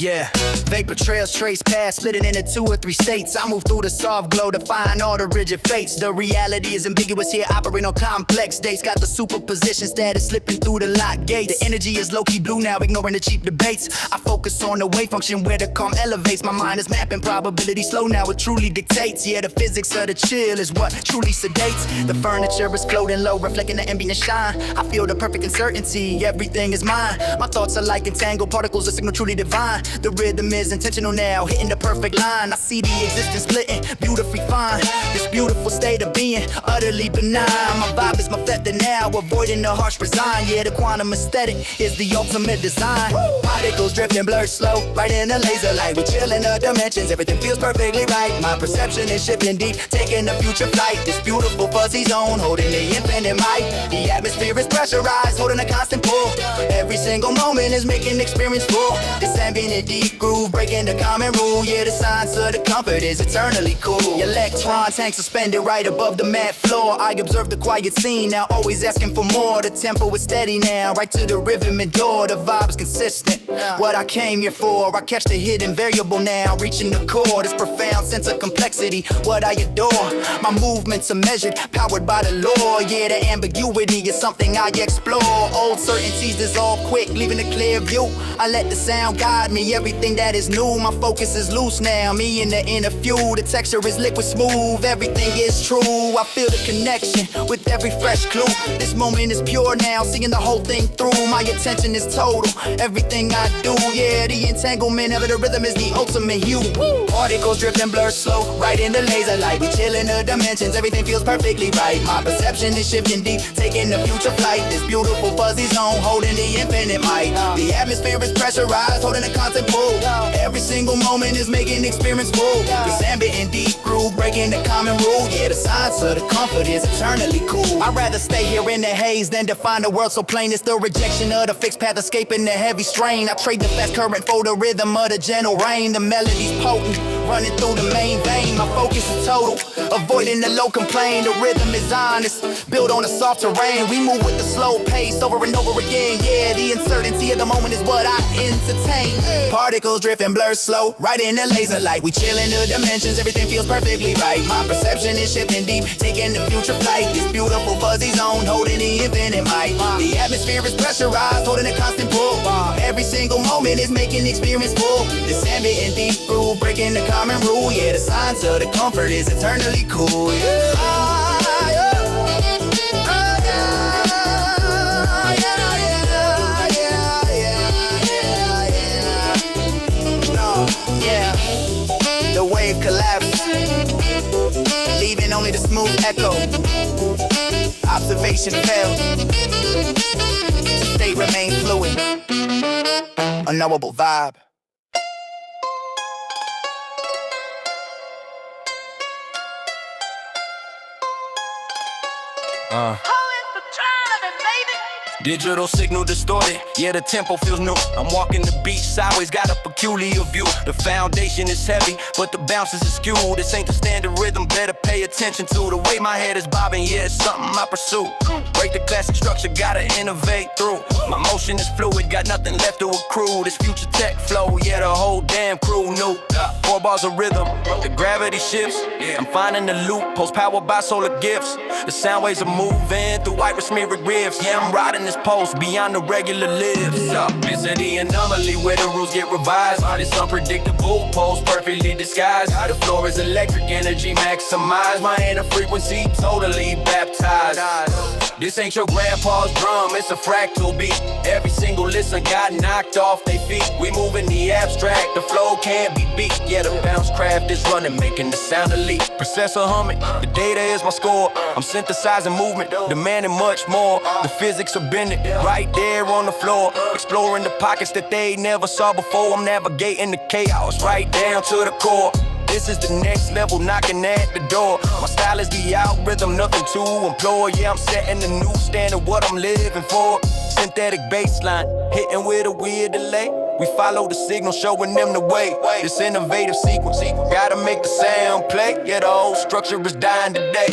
Yeah, vapor trails trace past, split it into 2 or 3 states. I move through the soft glow to find all the rigid fates. The reality is ambiguous here, operating on complex dates. Got the superposition status slipping through the lock gates. The energy is low-key blue now, ignoring the cheap debates. I focus on the wave function where the calm elevates. My mind is mapping probability slow now, it truly dictates. Yeah, the physics of the chill is what truly sedates. The furniture is floating low, reflecting the ambient shine. I feel the perfect uncertainty, everything is mine. My thoughts are like entangled particles, a signal truly divine. The rhythm is intentional now, hitting the perfect line. I see the existence splitting, beautifully fine. This beautiful state of being, utterly benign. My vibe is my feather now, avoiding the harsh resign. Yeah, the quantum aesthetic is the ultimate design. Particles drifting, blurred slow, right in the laser light. We chill in the dimensions, everything feels perfectly right. My perception is shifting deep, taking a future flight. This beautiful fuzzy zone, holding the infinite might. The atmosphere is pressurized, holding a constant pull. Every single moment is making the experience full. This ambient deep groove, breaking the common rule. Yeah, the science of the comfort is eternally cool. Electron tank suspended right above the mat floor. I observe the quiet scene now, always asking for more. The tempo is steady now, right to the rhythm and door. The vibe is consistent, what I came here for. I catch the hidden variable now, reaching the core. This profound sense of complexity, what I adore. My movements are measured, powered by the law. Yeah, the ambiguity is something I explore. Old certainties dissolve quick, leaving a clear view. I let the sound guide me, everything that is new. My focus is loose now, me and the inner few. The texture is liquid smooth, everything is true. I feel the connection with every fresh clue. This moment is pure now, seeing the whole thing through. My attention is total, everything I do. Yeah, the entanglement of the rhythm is the ultimate hue. Particles drifting, blur slow, right in the laser light. We chill in the dimensions, everything feels perfectly right. My perception is shifting deep, taking the future flight. This beautiful fuzzy zone, holding the infinite might. The atmosphere is pressurized, holding a constant pull. Every single moment is making experience full. This ambient deep groove, breaking the common rule. Yeah, the science of the comfort is eternally cool. I'd rather stay here in the haze than to find the world so plain. It's the rejection of the fixed path, escaping the heavy strain. I trade the fast current for the rhythm of the gentle rain. The melody's potent, running through the main vein. My focus is total, avoiding the low complaint. The rhythm is honest, built on a soft terrain. We move with the slow pace over and over again. Yeah, the uncertainty of the moment is what I entertain. Particles drifting, blur slow, right in the laser light. We chill in the dimensions, everything feels perfectly right. My perception is shifting deep, taking the future flight. This beautiful fuzzy zone, holding the infinite might. The atmosphere is pressurized, holding a constant pull. Every single moment is making the experience full. This ambient deep groove, breaking the common rule. Yeah, the science of the comfort is eternally cool. Yeah. The wave collapses, leaving only the smooth echo. Observation failed, state remains fluid. Unknowable vibe. Digital signal distorted, yeah, the tempo feels new. I'm walking the beach sideways, got a peculiar view. The foundation is heavy, but the bounces is skewed. This ain't the standard rhythm, better pay attention to the way my head is bobbing, yeah, it's something I pursue. Break the classic structure, gotta innovate through. My motion is fluid, got nothing left to accrue. This future tech flow, yeah, the whole damn crew knew. 4 bars of rhythm, the gravity shifts. I'm finding the loop, post powered by solar gifts. The sound waves are moving through white mirrored riffs. Yeah, I'm riding this post beyond the regular lives. It's the anomaly where the rules get revised. This unpredictable post perfectly disguised. The floor is electric energy maximized. My inner frequency totally baptized. This ain't your grandpa's drum, it's a fractal beat. Every single listener got knocked off their feet. We moving the abstract, the flow can't be beat. Yeah, the Bouncecraft is running, making the sound elite. Processor humming, the data is my score. I'm synthesizing movement, demanding much more. The physics are bending, right there on the floor. Exploring the pockets that they never saw before. I'm navigating the chaos, right down to the core. This is the next level, knocking at the door. My style is the algorithm, nothing to implore. Yeah, I'm setting a new standard, what I'm living for. Synthetic bassline, hitting with a weird delay. We follow the signal, showing them the way. This innovative sequence, gotta make the sound play. Yeah, the whole structure is dying today.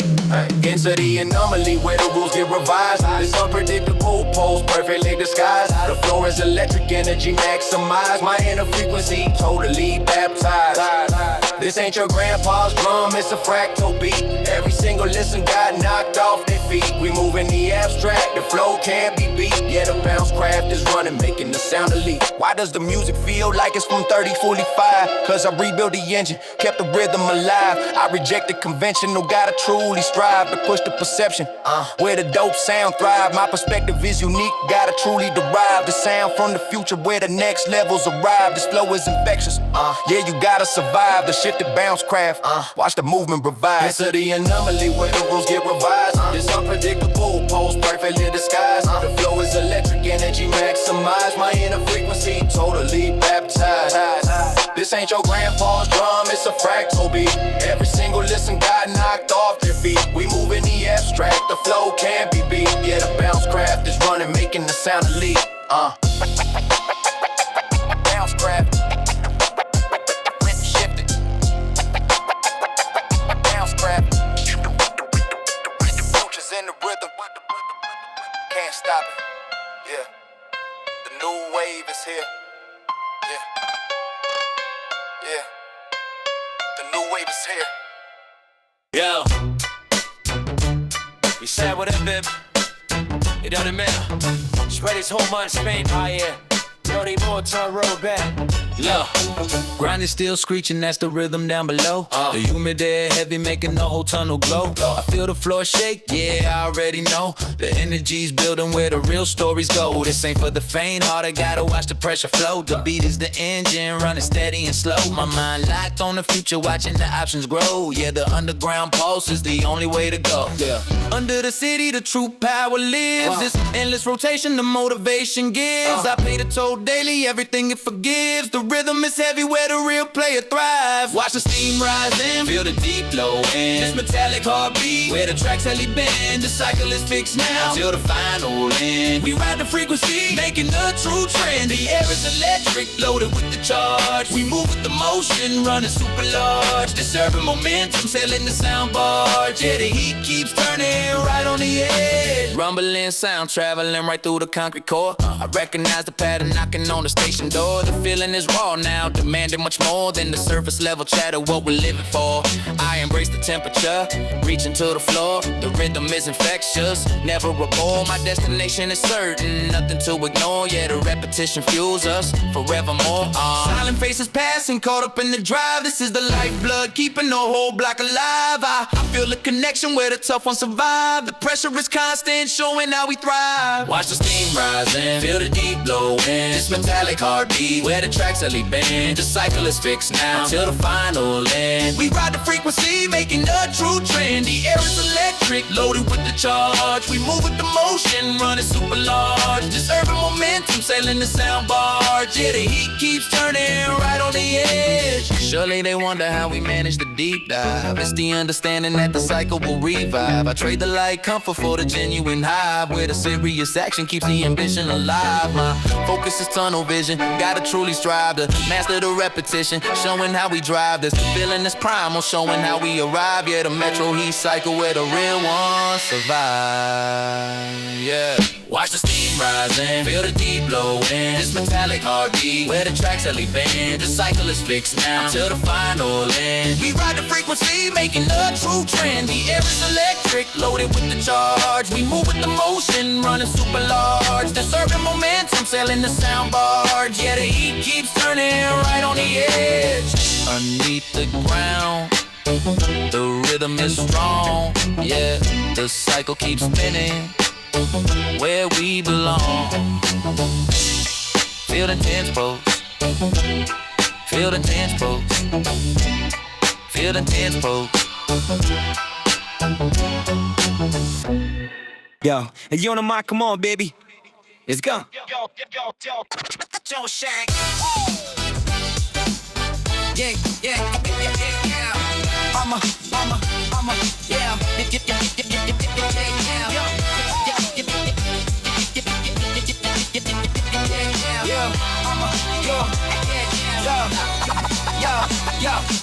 Into the anomaly where the rules get revised. This unpredictable pose perfectly disguised. The floor is electric energy maximized. My inner frequency totally baptized. This ain't your grandpa's drum, it's a fractal beat. Every single listen got knocked off their feet. We move in the abstract, the flow can't be beat. Yeah, the Bouncecraft is running, making the sound elite. Why does the music feel like it's from 3045? Cause I rebuilt the engine, kept the rhythm alive. I rejected conventional, gotta truly strive to push the perception. Where the dope sound thrive, my perspective is unique, gotta truly derive the sound from the future where the next levels arrive. This flow is infectious, yeah, you gotta survive the shifted Bouncecraft. Watch the movement revive. Into the anomaly where the rules get revised. This unpredictable pose perfectly disguised. The flow is electric energy maximized. My inner frequency totally baptized. This ain't your grandpa's drum, it's a fractal beat. Every single listen got knocked off their feet. We move in the abstract, the flow can't be beat. Yeah, the Bouncecraft is running, making the sound elite. Bouncecraft. Rhythm shifted. Bouncecraft. The future's in the rhythm. Can't stop it. Yeah. The new wave is here. Yeah. Yeah. The new wave is here. Yo. You said what up, babe? It doesn't matter. Spread his whole mind, Spain, yeah. No need more, turn road back. Yo. Grind is still screeching, that's the rhythm down below. The humidity heavy, making the whole tunnel glow. I feel the floor shake, yeah, I already know. The energy's building where the real stories go. This ain't for the faint hearted, gotta watch the pressure flow. The beat is the engine, running steady and slow. My mind locked on the future, watching the options grow. Yeah, the underground pulse is the only way to go. Yeah. Under the city, the true power lives. This endless rotation, the motivation gives. I pay the toll daily, everything it forgives. The rhythm is heavy where the real player thrives. Watch the steam rising, feel the deep low end. This metallic heartbeat, where the tracks heavily bend. The cycle is fixed now, till the final end. We ride the frequency, making the true trend. The air is electric, loaded with the charge. We move with the motion, running super large. Disturbing momentum, sailing the sound barge. Yeah, the heat keeps turning right on the edge. Rumbling sound, traveling right through the concrete core. I recognize the pattern knocking on the station door. The feeling is raw now, demanding much more than the surface level chatter, what we're living for. I embrace the temperature, reaching to the floor. The rhythm is infectious, never a bore. My destination is certain, nothing to ignore. Yeah, the repetition fuels us forevermore. Silent faces passing, caught up in the drive. This is the lifeblood, keeping the whole block alive. I feel the connection where the tough ones survive. The pressure is constant, showing how we thrive. Watch the steam rising, feel the deep blow in. This metallic heartbeat, where the tracks heavily bend. The cycle is fixed now, till the final end. We ride the frequency, making the true trend. The air is electric, loaded with the charge. We move with the motion, running super large. This urban momentum, sailing the sound barge. Yeah, the heat keeps turning right on the edge. Surely they wonder how we manage the deep dive. It's the understanding that the cycle will revive. I trade the light comfort for the genuine hive, where the serious action keeps the ambition alive. My focus is tunnel vision, gotta truly strive to master the repetition, showing how we drive this. Feeling this primal, showing how we arrive. Yeah, the metro heat cycle where the real ones survive. Yeah. Watch the steam rising, feel the deep blow in. This metallic heartbeat, where the tracks heavily bend. The cycle is fixed now, till the final end. We ride the frequency, making the true trend. The air is electric, loaded with the charge. We move with the motion, running super large. Disturbing momentum, sailing the sound barge. Yeah, the heat keeps turning right on the edge. Underneath the ground, the rhythm is strong. Yeah, the cycle keeps spinning where we belong. Feel the tense pose, feel the tense pose, feel the tense pose. Yo, and you on the mic, come on, baby. Let's go. Joe Shank. Yeah, yeah, yeah, yeah, yeah. I'm a, yeah. Yeah,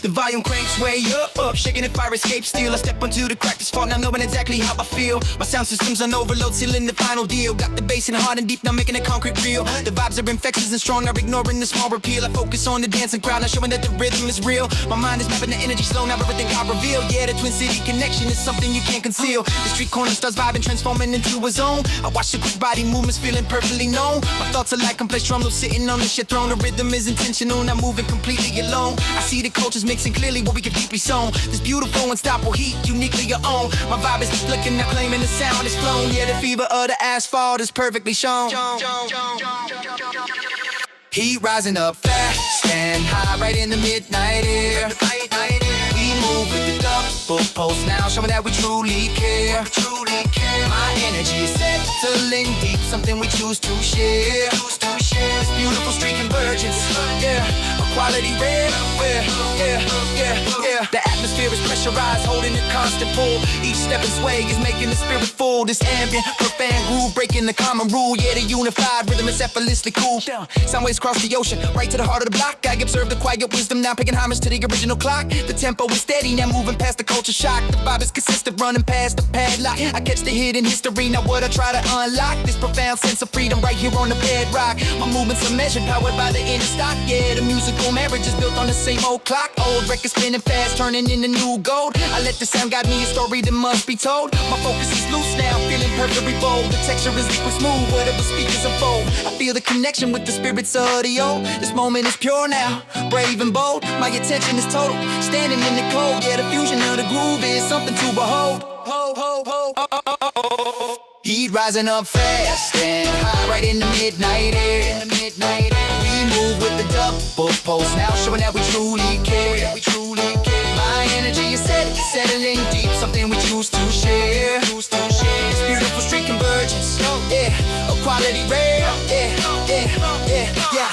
The volume cranks way up, shaking if fire escape steel. I step onto the crack this fall, now knowing exactly how I feel. My sound system's on overload, sealing the final deal. Got the bass in hard and deep, now making it concrete real. The vibes are infectious and strong, I'm ignoring the small repeal. I focus on the dancing crowd, now showing that the rhythm is real. My mind is mapping the energy slow, now everything got revealed. Yeah, the Twin City connection is something you can't conceal. The street corner starts vibing, transforming into a zone. I watch the quick body movements, feeling perfectly known. My thoughts are like complex drums, sitting on the shit throne. The rhythm is intentional, not moving completely alone. I see the cultures mixing clearly what we can deeply sown. This beautiful unstoppable heat, uniquely your own. My vibe is flicking, now claiming the sound is flown. Yeah, the fever of the asphalt is perfectly shown. Heat rising up fast and high, right in the midnight air. We move with the double pulse now, showing that we truly care. My energy is settling deep, something we choose to share. This beautiful street convergence, yeah, a quality rare, yeah. The atmosphere is pressurized, holding a constant pull. Each step and sway is making the spirit full. This ambient, profane groove, breaking the common rule. Yeah, the unified rhythm is effortlessly cool. Sound waves across the ocean, right to the heart of the block. I observe the quiet wisdom, now paying homage to the original clock. The tempo is steady, now moving past the culture shock. The vibe is consistent, running past the padlock. I catch the hidden history, now what I try to unlock. This profound sense of freedom right here on the bedrock. My movements are measured, powered by the inner stock. Yeah, the musical marriage is built on the same old clock. Old records spinning fast, turning into new gold. I let the sound guide me, a story that must be told. My focus is loose now, feeling perfectly bold. The texture is liquid smooth, whatever speakers unfold. I feel the connection with the spirits of the old. This moment is pure now, brave and bold. My attention is total, standing in the cold. Yeah, the fusion of the groove is something to behold. Heat rising up fast and high, right in the midnight air. We move with the double pulse now, showing that we truly care. My energy is settling deep, something we choose to share. This beautiful street convergence, yeah, a quality rare, yeah.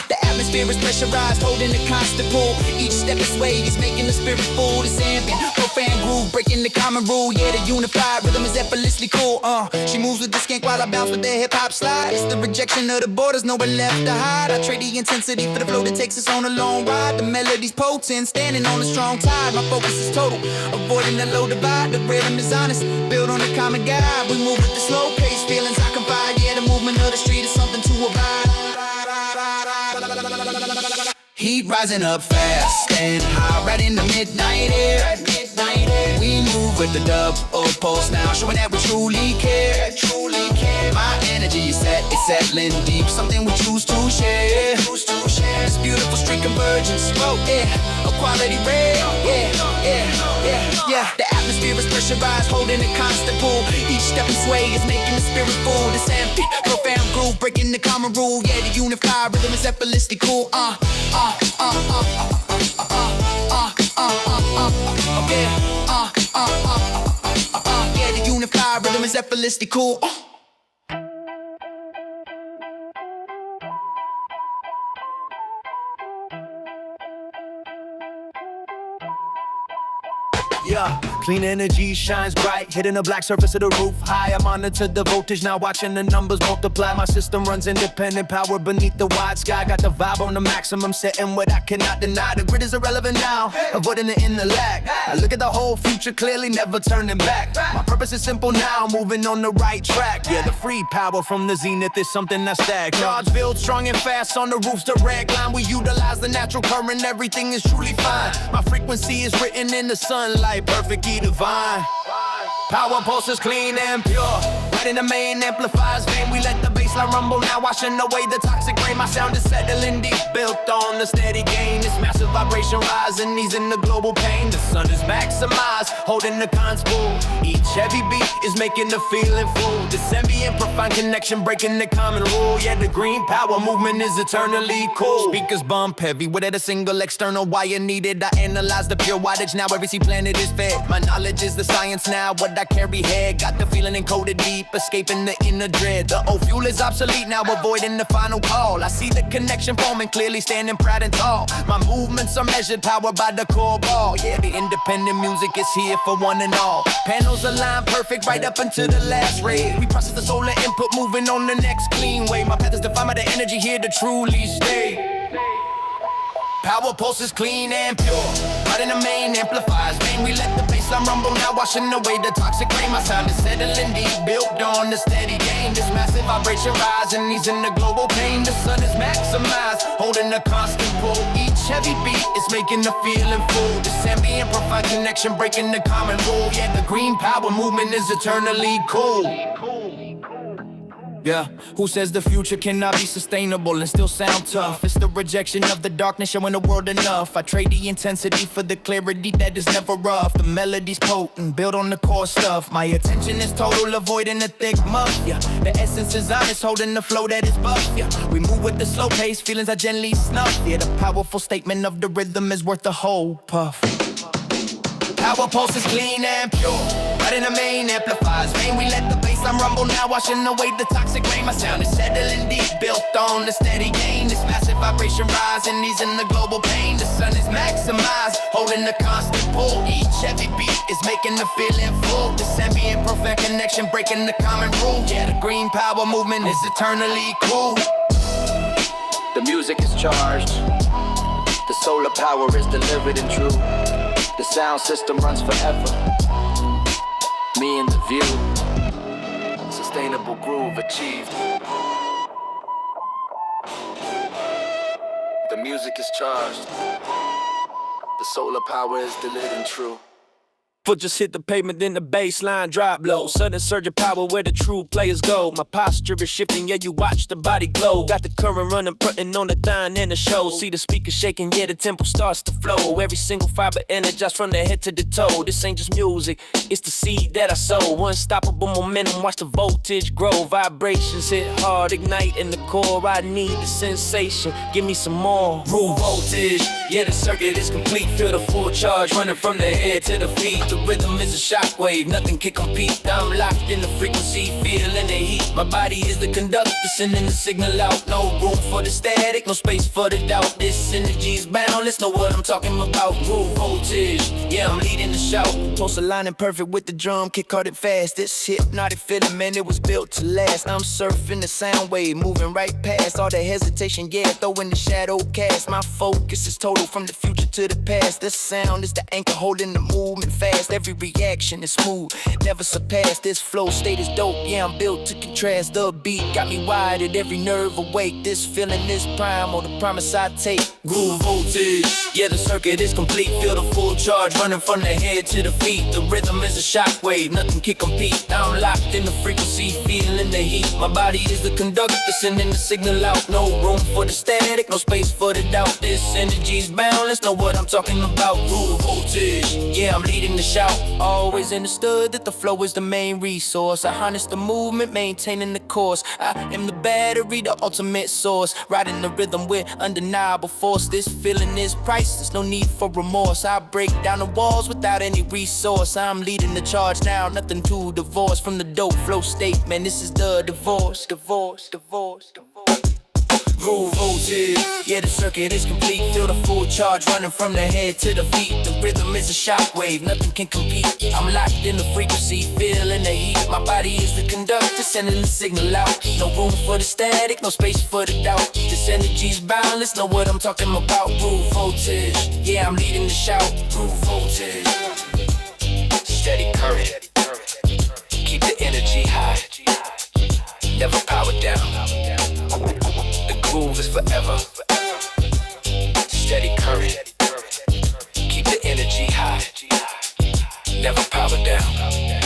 The atmosphere is pressurized, holding a constant pull. Each step is sway, is making the spirit full. This ambient, profane groove, breaking the common rule. Yeah, the unified rhythm is effortlessly cool. She moves with the skank while I bounce with the hip-hop slide. It's the rejection of the borders, nowhere left to hide. I trade the intensity for the flow that takes us on a long ride. The melody's potent, standing on a strong tide. My focus is total, avoiding the low divide. The rhythm is honest, built on a common guide. We move with the slow pace, feelings I confide. Yeah, the movement of the street is something to abide. Heat rising up fast and high, right in the midnight air. We move with the double pulse now, showing that we truly care. My energy is settling deep, something we choose to share. This beautiful street convergence, whoa, yeah, a quality rare, yeah. The atmosphere is pressurized, holding a constant pull. Each step and sway is making the spirit full. This empty, profound groove, breaking the common rule. Yeah, the unified rhythm is effortlessly cool. Okay. Yeah, the unified rhythm is effortlessly cool. Yeah, clean energy shines bright, hitting the black surface of the roof high. I monitor the voltage, now watching the numbers multiply. My system runs independent power beneath the wide sky. Got the vibe on the maximum, setting what I cannot deny. The grid is irrelevant now, avoiding the inner lag. I look at the whole future clearly, never turning back. My purpose is simple now, moving on the right track. Yeah, the free power from the zenith is something I stack. Charge built strong and fast on the roof's direct line. We utilize the natural current, everything is truly fine. My frequency is written in the sunlight, perfectly divine. Power pulses clean and pure. Right in the main amplifier's vein, we let the bassline rumble. Now washing away the toxic rain. My sound is settling deep, built on the steady gain. This massive vibration rising, easing the global pain. The sun is maximized, holding the cons full. Each heavy beat is making the feeling full. This ambient profound connection, breaking the common rule. Yeah, the green power movement is eternally cool. Speakers bump heavy, without a single external wire needed. I analyze the pure wattage, now every sea planet is fed. My knowledge is the science now, what I carry head. Got the feeling encoded deep, escaping the inner dread. The old fuel is obsolete, now avoiding the final call. I see the connection forming, clearly standing proud and tall. My movements are measured, powered by the core ball. Yeah, the independent music is here for one and all. Panels align perfect right up until the last ray. We process the solar input, moving on the next clean way. My path is defined by the energy here to truly stay. Power pulse is clean and pure. right in the main amplifiers. Man, we let the bassline rumble now, washing away the toxic rain. My sound is settling deep, built on the steady gain. This massive vibration rising, easing the global pain. The sun is maximized, holding a constant pull. Each heavy beat is making the feeling full. This ambient profound connection, breaking the common rule. Yeah, the green power movement is eternally cool. Yeah, who says the future cannot be sustainable and still sound tough? It's the rejection of the darkness showing the world enough. I trade the intensity for the clarity that is never rough. The melody's potent, built on the core stuff. My attention is total, avoiding the thick muff. Yeah, the essence is honest, holding the flow that is buff. Yeah, we move with the slow pace, feelings I gently snuff. Yeah, the powerful statement of the rhythm is worth the whole puff. Power pulse is clean and pure, right in the main amplifiers. Man, we let the bassline rumble now, washing away the toxic rain. My sound is settling deep, built on the steady gain. This massive vibration rising, easing the global pain. The sun is maximized, holding the constant pull. Each heavy beat is making the feeling full. This ambient perfect connection, breaking the common rule. Yeah, the green power movement is eternally cool. The music is charged, the solar power is delivered and true. The sound system runs forever. Me and the view. Sustainable groove achieved. The music is charged. The solar power is delivered and true. Foot just hit the pavement, then the bass line drop low. Sudden surge of power where the true players go. My posture is shifting, yeah, you watch the body glow. Got the current running, putting on the thine and the show. See the speakers shaking, yeah, the tempo starts to flow. Every single fiber energized from the head to the toe. This ain't just music, it's the seed that I sow. Unstoppable momentum, watch the voltage grow. Vibrations hit hard, ignite in the core. I need the sensation, give me some more. Groove voltage, yeah, the circuit is complete. Feel the full charge running from the head to the feet. The rhythm is a shockwave, nothing can compete. I'm locked in the frequency, feeling the heat. My body is the conductor, sending the signal out. No room for the static, no space for the doubt. This energy is boundless, know what I'm talking about. Groove voltage, yeah, I'm leading the shout. Pulse aligning perfect with the drum, kick hard and fast. This hypnotic feeling, man, it was built to last. I'm surfing the sound wave, moving right past all the hesitation, yeah, throwing the shadow cast. My focus is total from the future to the past. This sound is the anchor holding the movement fast. Every reaction is smooth, never surpassed. This flow state is dope, yeah, I'm built to contrast. The beat got me wired, every nerve awake. This feeling is primal, the promise I take. Groove voltage, yeah, the circuit is complete. Feel the full charge running from the head to the feet. The rhythm is a shockwave, nothing can compete. I'm locked in the frequency, feeling the heat. My body is the conductor, sending the signal out. No room for the static, no space for the doubt. This energy's boundless, know what I'm talking about. Groove voltage, yeah, I'm leading the shout. Always understood that the flow is the main resource. I harness the movement, maintaining the course. I am the battery, the ultimate source. Riding the rhythm with undeniable force. This feeling is priceless, no need for remorse. I break down the walls without any resource. I'm leading the charge now, nothing to divorce from the dope flow state. Man, this is the divorce. Groove voltage, yeah, the circuit is complete. Feel the full charge running from the head to the feet. The rhythm is a shockwave, nothing can compete. I'm locked in the frequency, feeling the heat. My body is the conductor, sending the signal out. No room for the static, no space for the doubt. This energy's boundless, know what I'm talking about. Groove voltage, yeah, I'm leading the shout. Groove voltage, steady current, keep the energy high, never power down. Groove is forever. Steady current. Keep the energy high. Never power down.